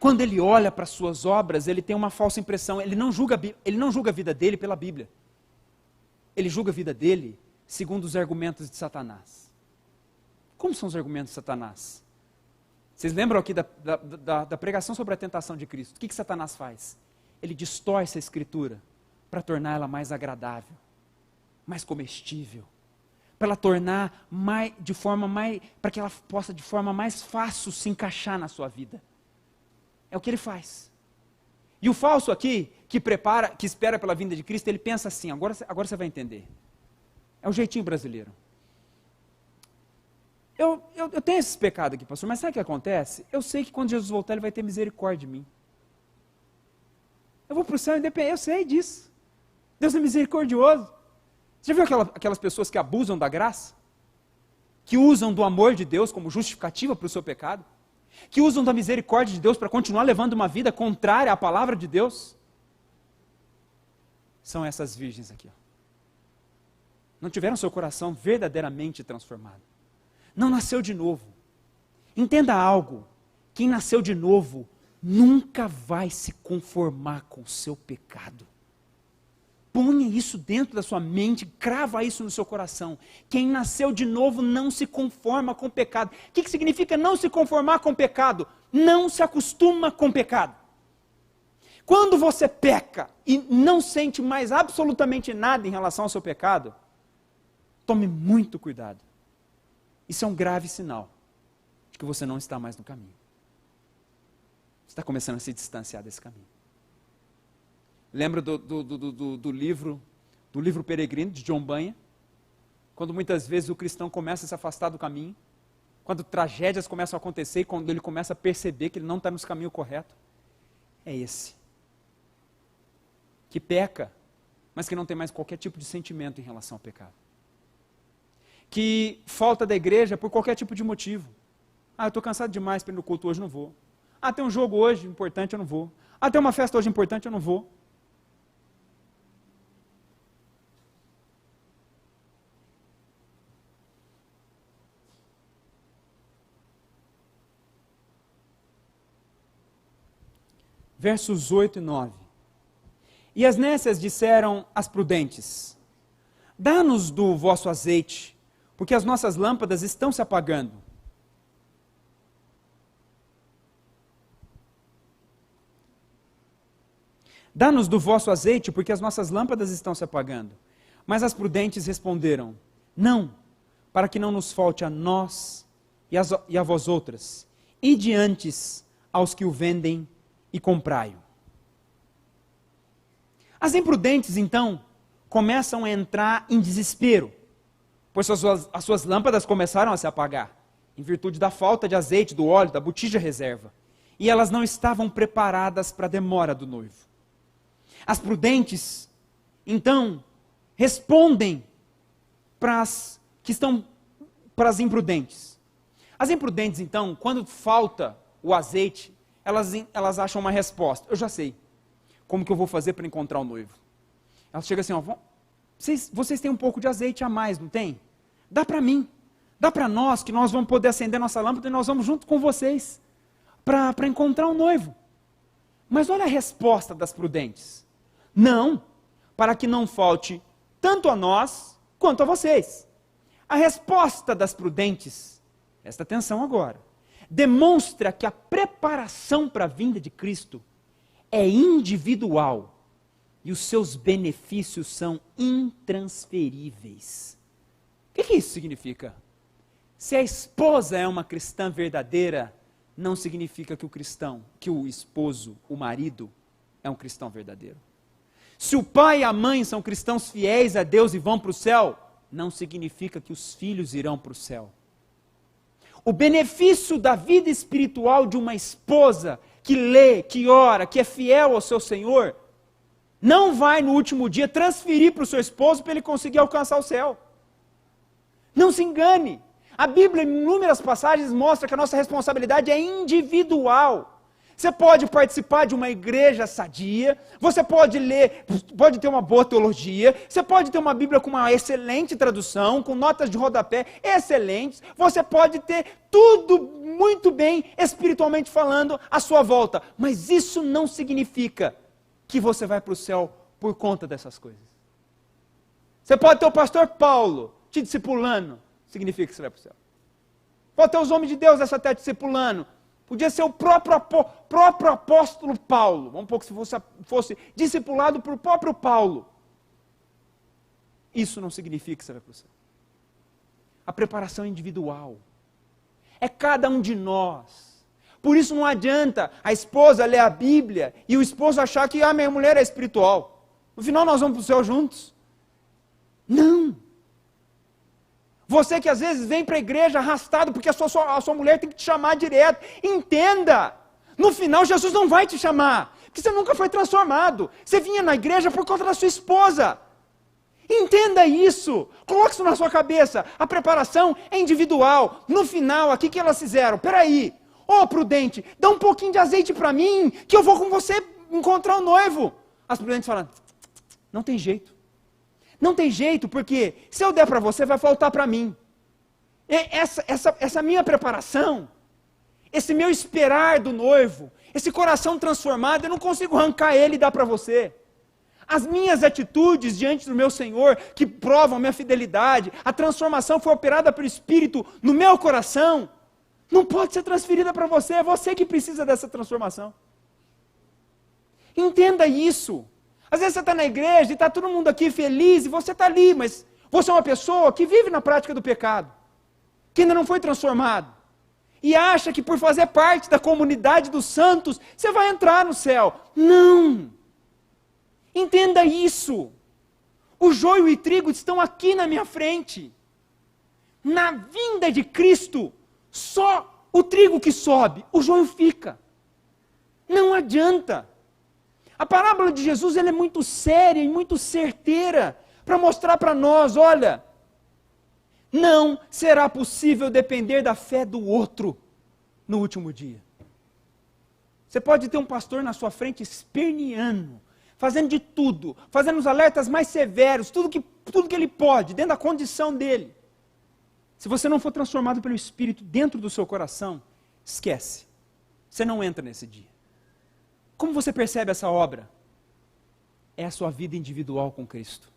Quando ele olha para as suas obras, ele tem uma falsa impressão. Ele não julga a vida dele pela Bíblia. Ele julga a vida dele segundo os argumentos de Satanás. Como são os argumentos de Satanás? Vocês lembram aqui da pregação sobre a tentação de Cristo? O que Satanás faz? Ele distorce a Escritura para torná-la mais agradável, mais comestível, para ela tornar para que ela possa de forma mais fácil se encaixar na sua vida. É o que ele faz. E o falso aqui, que espera pela vinda de Cristo, ele pensa assim, agora você vai entender. É o jeitinho brasileiro. Eu tenho esses pecados aqui, pastor, mas sabe o que acontece? Eu sei que quando Jesus voltar, ele vai ter misericórdia de mim. Eu vou para o céu independente, eu sei disso. Deus é misericordioso. Você já viu aquelas pessoas que abusam da graça? Que usam do amor de Deus como justificativa para o seu pecado? Que usam da misericórdia de Deus para continuar levando uma vida contrária à palavra de Deus? São essas virgens aqui. Ó. Não tiveram seu coração verdadeiramente transformado. Não nasceu de novo. Entenda algo. Quem nasceu de novo nunca vai se conformar com o seu pecado. Ponha isso dentro da sua mente, crava isso no seu coração. Quem nasceu de novo não se conforma com o pecado. O que significa não se conformar com o pecado? Não se acostuma com o pecado. Quando você peca e não sente mais absolutamente nada em relação ao seu pecado, tome muito cuidado. Isso é um grave sinal de que você não está mais no caminho. Você está começando a se distanciar desse caminho. Lembra do livro Peregrino, de John Bunyan? Quando muitas vezes o cristão começa a se afastar do caminho, quando tragédias começam a acontecer e quando ele começa a perceber que ele não está no caminho correto. É esse. Que peca, mas que não tem mais qualquer tipo de sentimento em relação ao pecado. Que falta da igreja por qualquer tipo de motivo. Eu estou cansado demais para ir no culto hoje, não vou. Tem um jogo hoje importante, eu não vou. Tem uma festa hoje importante, eu não vou. Versos 8 e 9. E as nécias disseram às prudentes: dá-nos do vosso azeite, porque as nossas lâmpadas estão se apagando. Dá-nos do vosso azeite, porque as nossas lâmpadas estão se apagando. Mas as prudentes responderam: não, para que não nos falte a nós e a vós outras. Ide antes aos que o vendem e comprai-o. As imprudentes, então, começam a entrar em desespero, pois as suas lâmpadas começaram a se apagar, em virtude da falta de azeite, do óleo, da botija reserva. E elas não estavam preparadas para a demora do noivo. As prudentes, então, respondem para as imprudentes. As imprudentes, então, quando falta o azeite, elas acham uma resposta. Eu já sei. Como que eu vou fazer para encontrar o noivo? Elas chegam assim, vocês têm um pouco de azeite a mais, não tem? Dá para mim. Dá para nós, que nós vamos poder acender nossa lâmpada e nós vamos junto com vocês para encontrar o noivo. Mas olha a resposta das prudentes. Não, para que não falte tanto a nós quanto a vocês. A resposta das prudentes, presta atenção agora, demonstra que a preparação para a vinda de Cristo é individual e os seus benefícios são intransferíveis. O que isso significa? Se a esposa é uma cristã verdadeira, não significa que o esposo, o marido, é um cristão verdadeiro. Se o pai e a mãe são cristãos fiéis a Deus e vão para o céu, não significa que os filhos irão para o céu. O benefício da vida espiritual de uma esposa que lê, que ora, que é fiel ao seu Senhor, não vai no último dia transferir para o seu esposo para ele conseguir alcançar o céu. Não se engane. A Bíblia, em inúmeras passagens, mostra que a nossa responsabilidade é individual. Você pode participar de uma igreja sadia, você pode ler, pode ter uma boa teologia, você pode ter uma Bíblia com uma excelente tradução, com notas de rodapé excelentes, você pode ter tudo muito bem, espiritualmente falando, à sua volta. Mas isso não significa que você vai para o céu por conta dessas coisas. Você pode ter o pastor Paulo te discipulando, significa que você vai para o céu. Pode ter os homens de Deus essa terra te discipulando. Podia ser o próprio apóstolo Paulo. Vamos supor que se fosse discipulado por próprio Paulo. Isso não significa que você vai para o céu. A preparação individual. É cada um de nós. Por isso não adianta a esposa ler a Bíblia e o esposo achar que minha mulher é espiritual. No final nós vamos para o céu juntos. Não. Você que às vezes vem para a igreja arrastado porque a sua mulher tem que te chamar direto. Entenda. No final Jesus não vai te chamar. Porque você nunca foi transformado. Você vinha na igreja por conta da sua esposa. Entenda isso. Coloque isso na sua cabeça. A preparação é individual. No final, aqui que elas fizeram? Peraí. Ô Prudente, dá um pouquinho de azeite para mim, que eu vou com você encontrar o noivo. As Prudentes falam, não tem jeito. Não tem jeito, porque se eu der para você, vai faltar para mim. Essa minha preparação, esse meu esperar do noivo, esse coração transformado, eu não consigo arrancar ele e dar para você. As minhas atitudes diante do meu Senhor, que provam a minha fidelidade, a transformação foi operada pelo Espírito no meu coração, não pode ser transferida para você, é você que precisa dessa transformação. Entenda isso. Às vezes você está na igreja e está todo mundo aqui feliz, e você está ali, mas você é uma pessoa que vive na prática do pecado, que ainda não foi transformado, e acha que por fazer parte da comunidade dos santos, você vai entrar no céu. Não! Entenda isso. O joio e o trigo estão aqui na minha frente. Na vinda de Cristo, só o trigo que sobe, o joio fica. Não adianta. A parábola de Jesus ela é muito séria e muito certeira para mostrar para nós, olha, não será possível depender da fé do outro no último dia. Você pode ter um pastor na sua frente esperneando, fazendo de tudo, fazendo os alertas mais severos, tudo que ele pode, dentro da condição dele. Se você não for transformado pelo Espírito dentro do seu coração, esquece. Você não entra nesse dia. Como você percebe essa obra? É a sua vida individual com Cristo.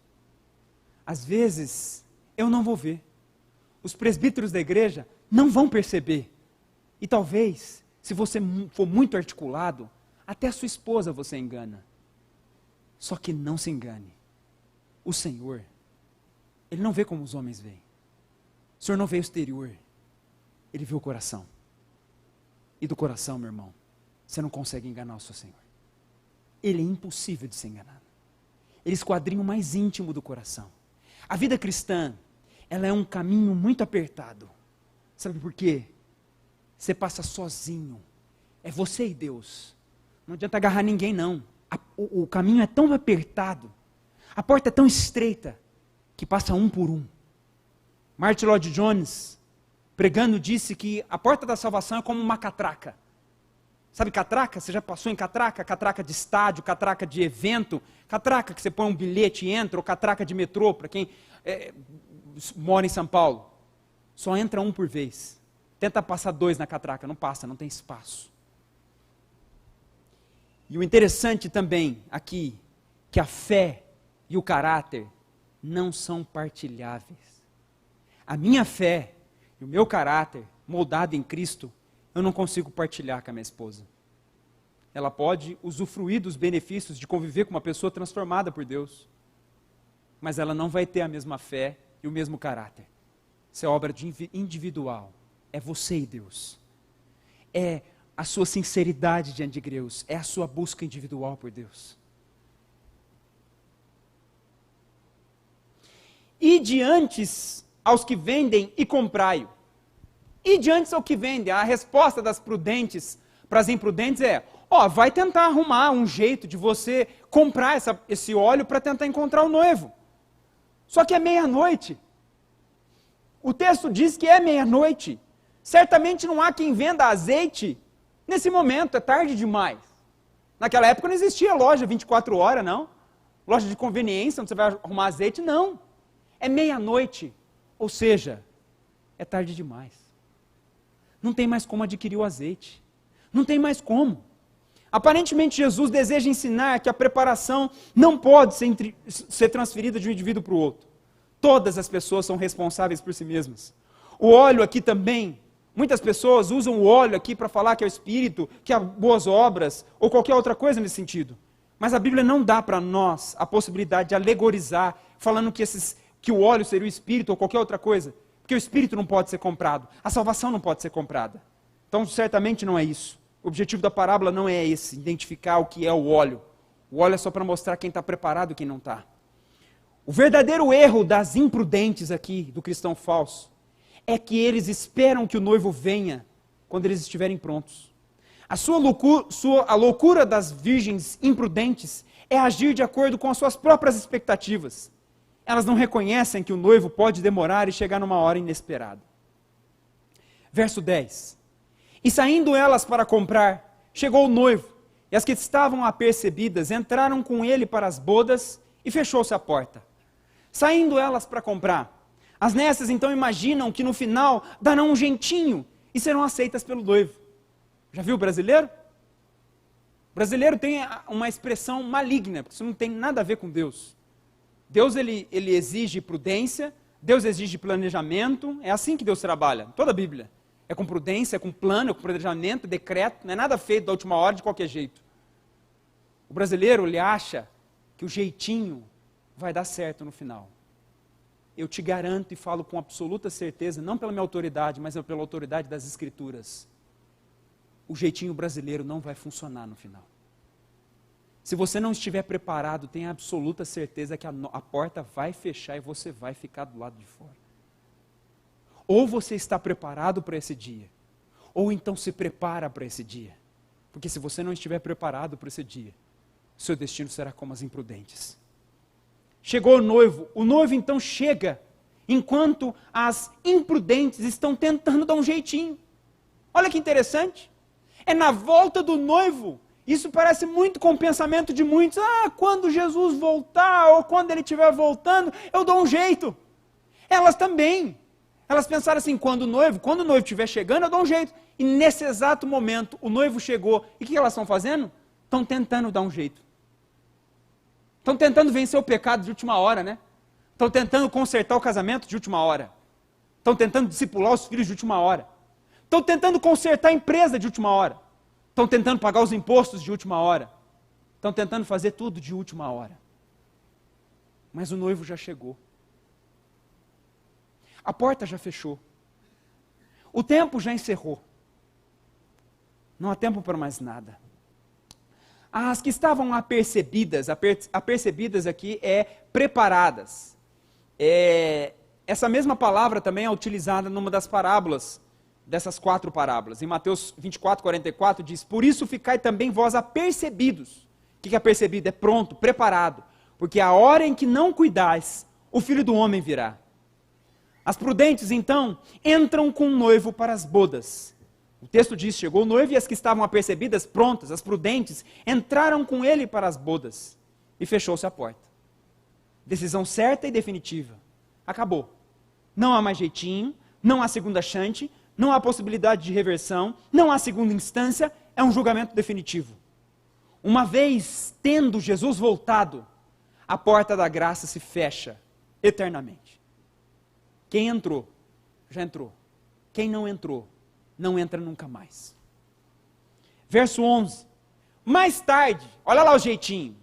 Às vezes, eu não vou ver. Os presbíteros da igreja não vão perceber. E talvez, se você for muito articulado, até a sua esposa você engana. Só que não se engane. O Senhor, Ele não vê como os homens veem. O Senhor não vê o exterior. Ele vê o coração. E do coração, meu irmão, você não consegue enganar o seu Senhor. Ele é impossível de ser enganado. Ele esquadrinha o mais íntimo do coração. A vida cristã, ela é um caminho muito apertado. Sabe por quê? Você passa sozinho. É você e Deus. Não adianta agarrar ninguém, não. O caminho é tão apertado. A porta é tão estreita que passa um por um. Martin Lloyd Jones, pregando, disse que a porta da salvação é como uma catraca. Sabe catraca? Você já passou em catraca? Catraca de estádio, catraca de evento, catraca que você põe um bilhete e entra, ou catraca de metrô, para quem mora em São Paulo. Só entra um por vez. Tenta passar dois na catraca, não passa, não tem espaço. E o interessante também aqui, que a fé e o caráter não são partilháveis. A minha fé e o meu caráter, moldado em Cristo, eu não consigo partilhar com a minha esposa. Ela pode usufruir dos benefícios de conviver com uma pessoa transformada por Deus, mas ela não vai ter a mesma fé e o mesmo caráter. Isso é obra individual. É você e Deus. É a sua sinceridade diante de Deus. É a sua busca individual por Deus. Ide antes aos que vendem e comprai-o. Ide antes ao que vendem. A resposta das prudentes para as imprudentes é, vai tentar arrumar um jeito de você comprar esse óleo para tentar encontrar o noivo. Só que é meia-noite. O texto diz que é meia-noite. Certamente não há quem venda azeite nesse momento, é tarde demais. Naquela época não existia loja 24 horas, não. Loja de conveniência, onde você vai arrumar azeite, não. É meia-noite, ou seja, é tarde demais. Não tem mais como adquirir o azeite. Não tem mais como. Aparentemente Jesus deseja ensinar que a preparação não pode ser transferida de um indivíduo para o outro. Todas as pessoas são responsáveis por si mesmas. O óleo aqui também, muitas pessoas usam o óleo aqui para falar que é o Espírito, que há boas obras, ou qualquer outra coisa nesse sentido. Mas a Bíblia não dá para nós a possibilidade de alegorizar, falando que o óleo seria o Espírito ou qualquer outra coisa. Porque o Espírito não pode ser comprado, a salvação não pode ser comprada. Então, certamente não é isso. O objetivo da parábola não é esse, identificar o que é o óleo. O óleo é só para mostrar quem está preparado e quem não está. O verdadeiro erro das imprudentes aqui, do cristão falso, é que eles esperam que o noivo venha quando eles estiverem prontos. A loucura das virgens imprudentes é agir de acordo com as suas próprias expectativas. Elas não reconhecem que o noivo pode demorar e chegar numa hora inesperada. Verso 10. E saindo elas para comprar, chegou o noivo, e as que estavam apercebidas entraram com ele para as bodas e fechou-se a porta. Saindo elas para comprar, as nécias então imaginam que no final darão um jeitinho e serão aceitas pelo noivo. Já viu o brasileiro? O brasileiro tem uma expressão maligna, porque isso não tem nada a ver com Deus. Deus ele exige prudência, Deus exige planejamento, é assim que Deus trabalha, toda a Bíblia. É com prudência, é com plano, é com planejamento, decreto, não é nada feito da última hora de qualquer jeito. O brasileiro, ele acha que o jeitinho vai dar certo no final. Eu te garanto e falo com absoluta certeza, não pela minha autoridade, mas pela autoridade das Escrituras. O jeitinho brasileiro não vai funcionar no final. Se você não estiver preparado, tenha absoluta certeza que a porta vai fechar e você vai ficar do lado de fora. Ou você está preparado para esse dia, ou então se prepara para esse dia. Porque se você não estiver preparado para esse dia, seu destino será como as imprudentes. Chegou o noivo então chega, enquanto as imprudentes estão tentando dar um jeitinho. Olha que interessante, é na volta do noivo, isso parece muito com o pensamento de muitos, quando Jesus voltar, ou quando ele estiver voltando, eu dou um jeito. Elas também, elas pensaram assim, quando o noivo estiver chegando, eu dou um jeito. E nesse exato momento, o noivo chegou, e o que elas estão fazendo? Estão tentando dar um jeito. Estão tentando vencer o pecado de última hora, né? Estão tentando consertar o casamento de última hora. Estão tentando discipular os filhos de última hora. Estão tentando consertar a empresa de última hora. Estão tentando pagar os impostos de última hora. Estão tentando fazer tudo de última hora. Mas o noivo já chegou. A porta já fechou. O tempo já encerrou. Não há tempo para mais nada. As que estavam apercebidas aqui é preparadas. Essa mesma palavra também é utilizada numa das parábolas, dessas 4 parábolas. Em Mateus 24, 44 diz, por isso ficai também vós apercebidos. O que é apercebido? É pronto, preparado. Porque a hora em que não cuidais, o Filho do Homem virá. As prudentes, então, entram com o noivo para as bodas. O texto diz, chegou o noivo e as que estavam apercebidas, prontas, as prudentes, entraram com ele para as bodas. E fechou-se a porta. Decisão certa e definitiva. Acabou. Não há mais jeitinho, não há segunda chance, não há possibilidade de reversão, não há segunda instância, é um julgamento definitivo. Uma vez tendo Jesus voltado, a porta da graça se fecha eternamente. Quem entrou, já entrou. Quem não entrou, não entra nunca mais. Verso 11. Mais tarde, olha lá o jeitinho.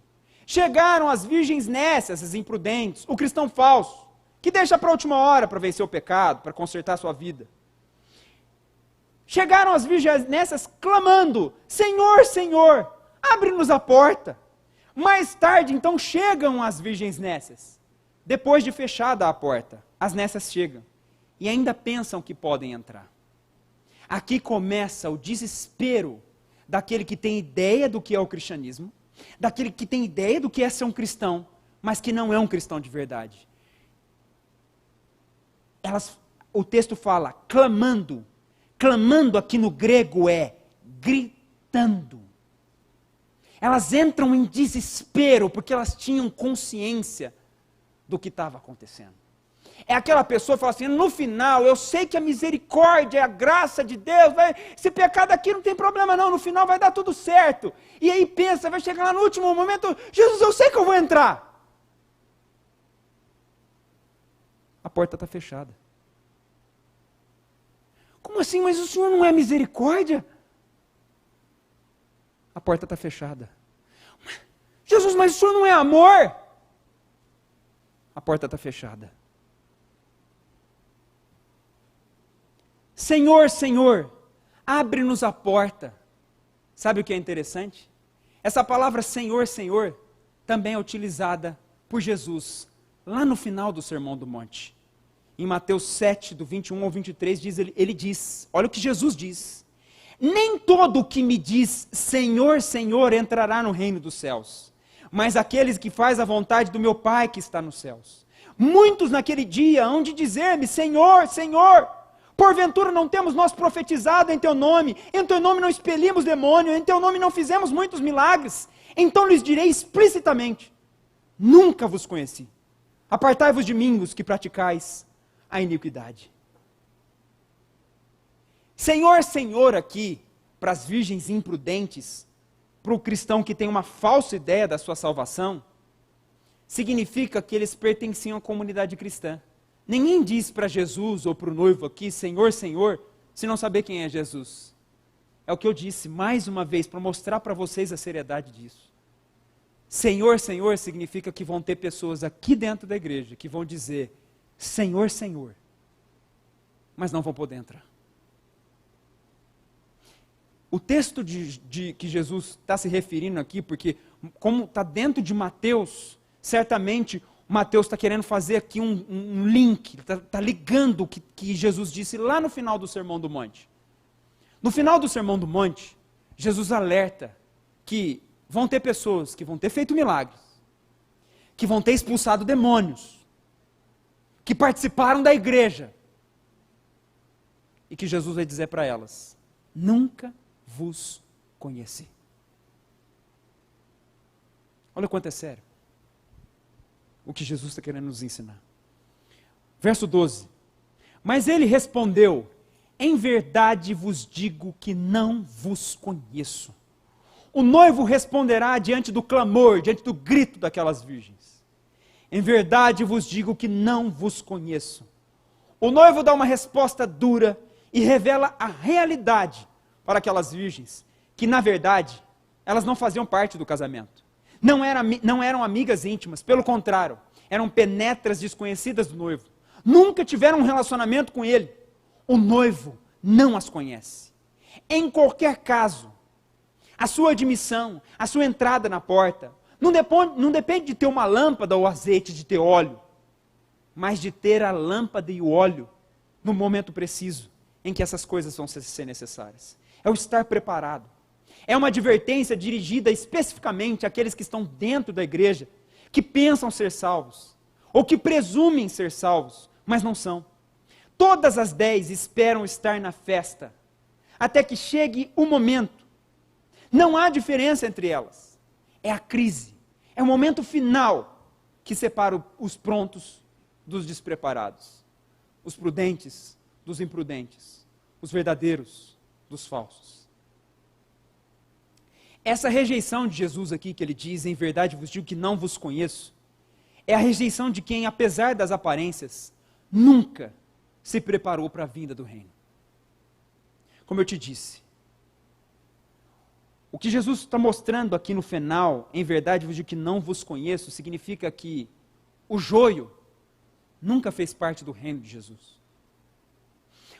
Chegaram as virgens nécias, as imprudentes, o cristão falso, que deixa para a última hora para vencer o pecado, para consertar a sua vida. Chegaram as virgens nécias clamando, Senhor, Senhor, abre-nos a porta. Mais tarde, então, chegam as virgens nécias. Depois de fechada a porta, as nécias chegam e ainda pensam que podem entrar. Aqui começa o desespero daquele que tem ideia do que é o cristianismo, daquele que tem ideia do que é ser um cristão, mas que não é um cristão de verdade. O texto fala clamando. Clamando aqui no grego é gritando. Elas entram em desespero porque elas tinham consciência do que estava acontecendo. É aquela pessoa que fala assim, no final, eu sei que a misericórdia, a graça de Deus, esse pecado aqui não tem problema não, no final vai dar tudo certo. E aí pensa, vai chegar lá no último momento, Jesus, eu sei que eu vou entrar. A porta está fechada. Como assim? Mas o Senhor não é misericórdia? A porta está fechada. Jesus, mas o Senhor não é amor? A porta está fechada. Senhor, Senhor, abre-nos a porta. Sabe o que é interessante? Essa palavra Senhor, Senhor, também é utilizada por Jesus, lá no final do Sermão do Monte. Em Mateus 7, do 21 ao 23, ele diz, olha o que Jesus diz: nem todo o que me diz Senhor, Senhor entrará no reino dos céus, mas aqueles que faz a vontade do meu Pai que está nos céus. Muitos naquele dia hão de dizer-me, Senhor, Senhor, porventura não temos nós profetizado em teu nome não expelimos demônio, em teu nome não fizemos muitos milagres? Então lhes direi explicitamente, nunca vos conheci. Apartai-vos de mim, os que praticais a iniquidade. Senhor, Senhor aqui, para as virgens imprudentes, para o cristão que tem uma falsa ideia da sua salvação, significa que eles pertenciam à comunidade cristã. Ninguém diz para Jesus ou para o noivo aqui, Senhor, Senhor, se não saber quem é Jesus. É o que eu disse mais uma vez, para mostrar para vocês a seriedade disso. Senhor, Senhor significa que vão ter pessoas aqui dentro da igreja que vão dizer, Senhor, Senhor, mas não vão poder entrar. O texto que Jesus está se referindo aqui, porque como está dentro de Mateus, certamente Mateus está querendo fazer aqui um link, está ligando o que Jesus disse lá no final do Sermão do Monte. No final do Sermão do Monte, Jesus alerta que vão ter pessoas que vão ter feito milagres, que vão ter expulsado demônios, que participaram da igreja, e que Jesus vai dizer para elas, nunca vos conheci. Olha o quanto é sério o que Jesus está querendo nos ensinar. Verso 12, mas ele respondeu, em verdade vos digo que não vos conheço. O noivo responderá diante do clamor, diante do grito daquelas virgens. Em verdade vos digo que não vos conheço. O noivo dá uma resposta dura e revela a realidade para aquelas virgens, que na verdade, elas não faziam parte do casamento. Não eram amigas íntimas, pelo contrário, eram penetras desconhecidas do noivo. Nunca tiveram um relacionamento com ele. O noivo não as conhece. Em qualquer caso, a sua admissão, a sua entrada na porta, não depende de ter uma lâmpada ou azeite, de ter óleo, mas de ter a lâmpada e o óleo no momento preciso em que essas coisas vão ser necessárias. É o estar preparado. É uma advertência dirigida especificamente àqueles que estão dentro da igreja, que pensam ser salvos, ou que presumem ser salvos, mas não são. Todas as 10 esperam estar na festa, até que chegue o momento. Não há diferença entre elas. É a crise. É o momento final que separa os prontos dos despreparados, os prudentes dos imprudentes, os verdadeiros dos falsos. Essa rejeição de Jesus aqui, que ele diz, em verdade vos digo que não vos conheço, é a rejeição de quem, apesar das aparências, nunca se preparou para a vinda do reino. Como eu te disse, o que Jesus está mostrando aqui no final, em verdade vos digo que não vos conheço, significa que o joio nunca fez parte do reino de Jesus.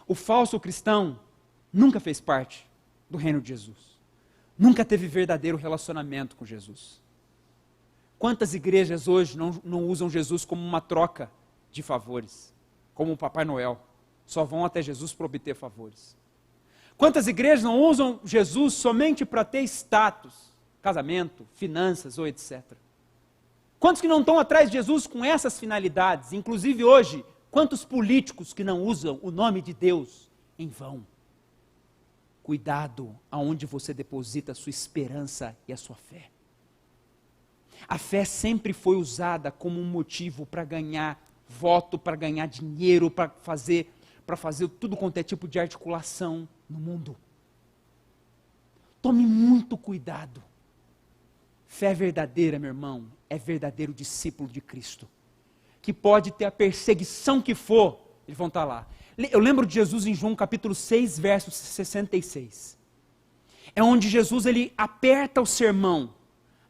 O falso cristão nunca fez parte do reino de Jesus. Nunca teve verdadeiro relacionamento com Jesus. Quantas igrejas hoje não usam Jesus como uma troca de favores, como o Papai Noel, só vão até Jesus para obter favores. Quantas igrejas não usam Jesus somente para ter status, casamento, finanças ou etc. Quantos que não estão atrás de Jesus com essas finalidades? Inclusive hoje, quantos políticos que não usam o nome de Deus em vão? Cuidado aonde você deposita a sua esperança e a sua fé. A fé sempre foi usada como um motivo para ganhar voto, para ganhar dinheiro, para fazer tudo quanto é tipo de articulação no mundo. Tome muito cuidado. Fé verdadeira, meu irmão, é verdadeiro discípulo de Cristo, que pode ter a perseguição que for, eles vão estar lá. Eu lembro de Jesus em João capítulo 6, verso 66. É onde Jesus ele aperta o sermão,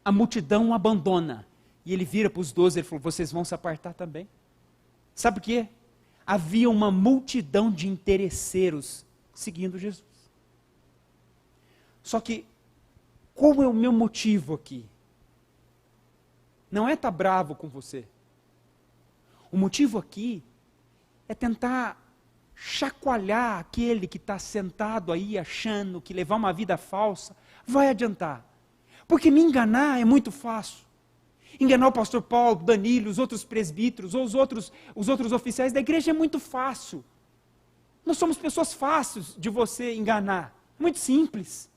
a multidão o abandona, e ele vira para os 12 e falou, vocês vão se apartar também? Sabe por quê? havia uma multidão de interesseiros seguindo Jesus. Só que, qual é o meu motivo aqui? Não é estar bravo com você. O motivo aqui é tentar chacoalhar aquele que está sentado aí achando que levar uma vida falsa vai adiantar. Porque me enganar é muito fácil. Enganar o pastor Paulo, Danilo, os outros presbíteros, ou os outros oficiais da igreja é muito fácil. Nós somos pessoas fáceis de você enganar. Muito simples.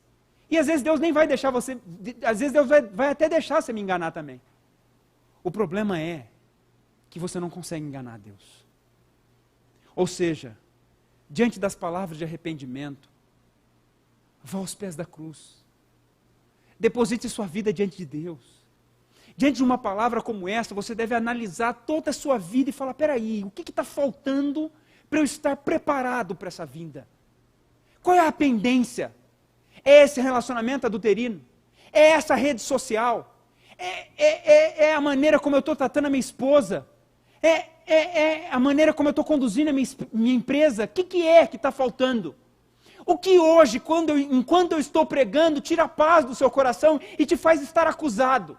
E às vezes Deus nem vai deixar você, às vezes Deus vai até deixar você me enganar também. O problema é que você não consegue enganar Deus. Ou seja, diante das palavras de arrependimento, vá aos pés da cruz. Deposite sua vida diante de Deus. Diante de uma palavra como essa, você deve analisar toda a sua vida e falar, peraí, o que está faltando para eu estar preparado para essa vinda? Qual é a pendência? É esse relacionamento adulterino? É essa rede social? É a maneira como eu estou tratando a minha esposa? É a maneira como eu estou conduzindo a minha empresa? O que é que está faltando? O que hoje, enquanto eu estou pregando, tira a paz do seu coração e te faz estar acusado?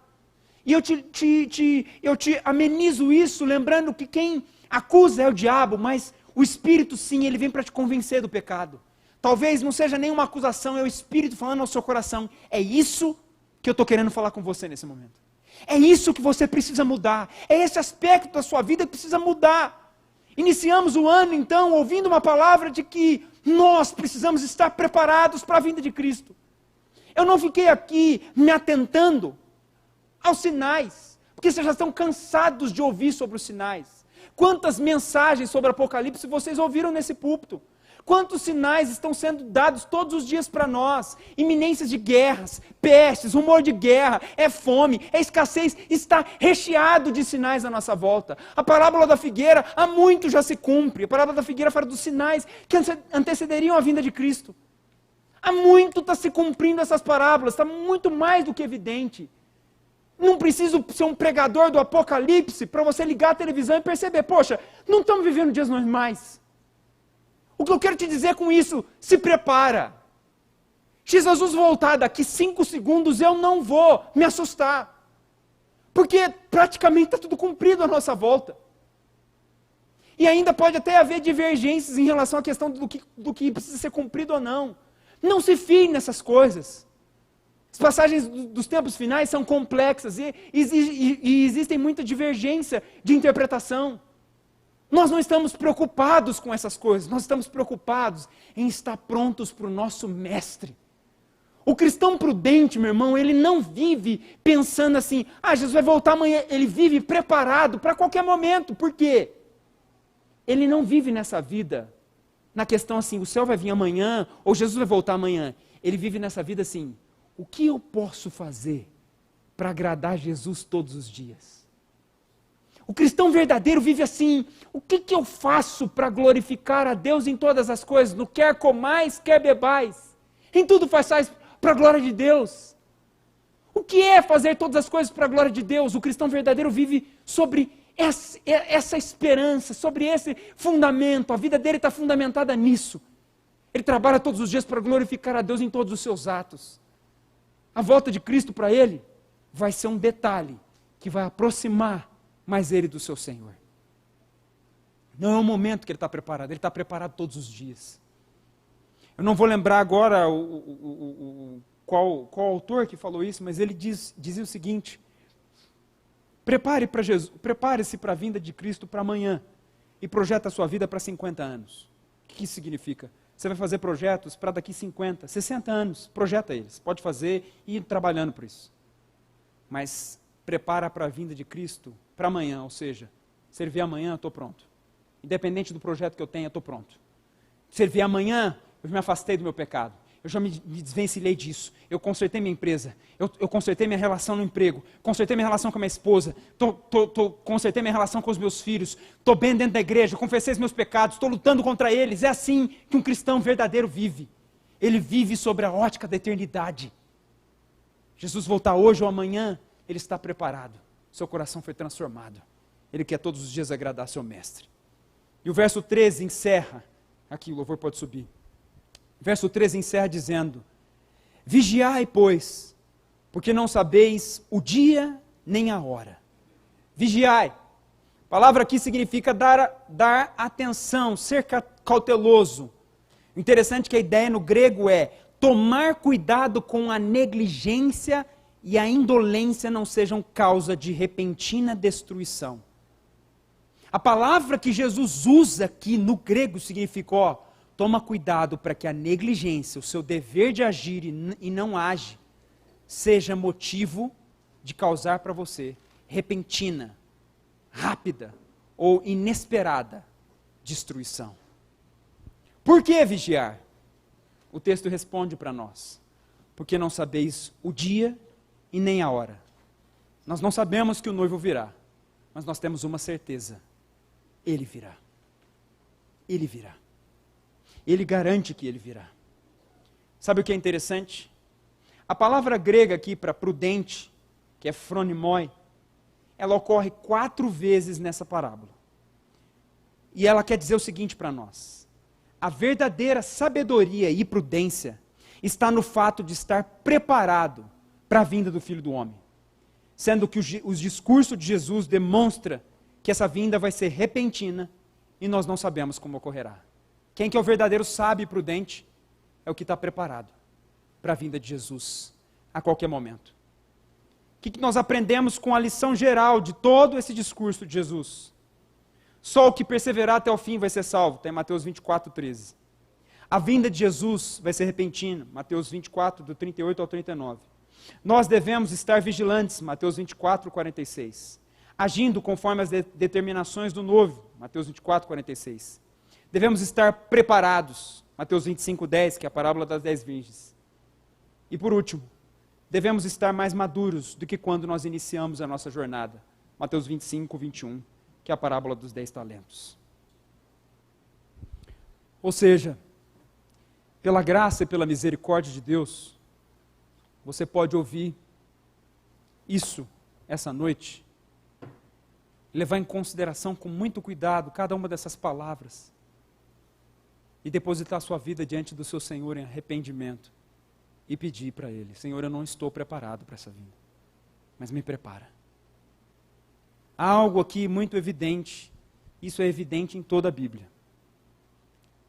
E eu te amenizo isso, lembrando que quem acusa é o diabo, mas o Espírito sim, ele vem para te convencer do pecado. Talvez não seja nenhuma acusação, é o Espírito falando ao seu coração. É isso que eu estou querendo falar com você nesse momento. É isso que você precisa mudar. É esse aspecto da sua vida que precisa mudar. Iniciamos o ano então ouvindo uma palavra de que nós precisamos estar preparados para a vinda de Cristo. Eu não fiquei aqui me atentando aos sinais, porque vocês já estão cansados de ouvir sobre os sinais. Quantas mensagens sobre Apocalipse vocês ouviram nesse púlpito? Quantos sinais estão sendo dados todos os dias para nós? Iminências de guerras, pestes, rumor de guerra, é fome, é escassez, está recheado de sinais à nossa volta. A parábola da figueira há muito já se cumpre. A parábola da figueira fala dos sinais que antecederiam a vinda de Cristo. Há muito está se cumprindo essas parábolas, está muito mais do que evidente. Não preciso ser um pregador do Apocalipse para você ligar a televisão e perceber, poxa, não estamos vivendo dias normais. O que eu quero te dizer com isso, se prepara. Se Jesus voltar daqui 5 segundos, eu não vou me assustar. Porque praticamente está tudo cumprido à nossa volta. E ainda pode até haver divergências em relação à questão do que precisa ser cumprido ou não. Não se fie nessas coisas. As passagens dos tempos finais são complexas e existem muita divergência de interpretação. Nós não estamos preocupados com essas coisas, nós estamos preocupados em estar prontos para o nosso mestre. O cristão prudente, meu irmão, ele não vive pensando assim, Jesus vai voltar amanhã, ele vive preparado para qualquer momento. Por quê? Ele não vive nessa vida, na questão assim, o céu vai vir amanhã, ou Jesus vai voltar amanhã. Ele vive nessa vida assim, o que eu posso fazer para agradar Jesus todos os dias? O cristão verdadeiro vive assim, o que eu faço para glorificar a Deus em todas as coisas? No quer comais, quer bebais. Em tudo faz para a glória de Deus. O que é fazer todas as coisas para a glória de Deus? O cristão verdadeiro vive sobre essa esperança, sobre esse fundamento. A vida dele está fundamentada nisso. Ele trabalha todos os dias para glorificar a Deus em todos os seus atos. A volta de Cristo para ele vai ser um detalhe que vai aproximar mais ele do seu Senhor. Não é o momento que ele está preparado, ele está preparado todos os dias. Eu não vou lembrar agora qual autor que falou isso, mas ele dizia o seguinte: prepare-se para a vinda de Cristo para amanhã e projeta a sua vida para 50 anos. O que isso significa? Você vai fazer projetos para daqui 50, 60 anos, projeta eles, pode fazer e ir trabalhando por isso. Mas prepara para a vinda de Cristo para amanhã, ou seja, servir amanhã, eu estou pronto. Independente do projeto que eu tenha, eu estou pronto. Servir amanhã, eu me afastei do meu pecado. Eu já me desvencilhei disso. Eu consertei minha empresa. Eu consertei minha relação no emprego. Consertei minha relação com a minha esposa. Consertei minha relação com os meus filhos. Estou bem dentro da igreja. Confessei os meus pecados. Estou lutando contra eles. É assim que um cristão verdadeiro vive. Ele vive sobre a ótica da eternidade. Jesus voltar hoje ou amanhã, ele está preparado. Seu coração foi transformado. Ele quer todos os dias agradar seu mestre. E o verso 13 encerra, aqui o louvor pode subir. O verso 13 encerra dizendo: vigiai, pois, porque não sabeis o dia nem a hora. Vigiai. A palavra aqui significa dar atenção, ser cauteloso. O interessante é que a ideia no grego é tomar cuidado com a negligência e a indolência não sejam causa de repentina destruição. A palavra que Jesus usa aqui no grego significa, toma cuidado para que a negligência, o seu dever de agir e não age, seja motivo de causar para você repentina, rápida ou inesperada destruição. Por que vigiar? O texto responde para nós: porque não sabeis o dia e nem a hora. Nós não sabemos que o noivo virá, mas nós temos uma certeza: ele virá. Ele virá. Ele garante que ele virá. Sabe o que é interessante? A palavra grega aqui para prudente, que é phronimoi, ela ocorre 4 vezes nessa parábola. E ela quer dizer o seguinte para nós: a verdadeira sabedoria e prudência está no fato de estar preparado para a vinda do Filho do Homem. Sendo que os discursos de Jesus demonstra que essa vinda vai ser repentina e nós não sabemos como ocorrerá. Quem que é o verdadeiro sábio e prudente? É o que está preparado para a vinda de Jesus a qualquer momento. O que nós aprendemos com a lição geral de todo esse discurso de Jesus? Só o que perseverar até o fim vai ser salvo, está em Mateus 24, 13. A vinda de Jesus vai ser repentina, Mateus 24, do 38 ao 39. Nós devemos estar vigilantes, Mateus 24, 46. Agindo conforme as determinações do noivo, Mateus 24, 46. Devemos estar preparados, Mateus 25, 10, que é a parábola das 10 virgens. E por último, devemos estar mais maduros do que quando nós iniciamos a nossa jornada, Mateus 25, 21, que é a parábola dos 10 talentos. Ou seja, pela graça e pela misericórdia de Deus, você pode ouvir isso essa noite, levar em consideração com muito cuidado cada uma dessas palavras e depositar sua vida diante do seu Senhor em arrependimento e pedir para Ele: Senhor, eu não estou preparado para essa vinda, mas me prepara. Há algo aqui muito evidente, isso é evidente em toda a Bíblia.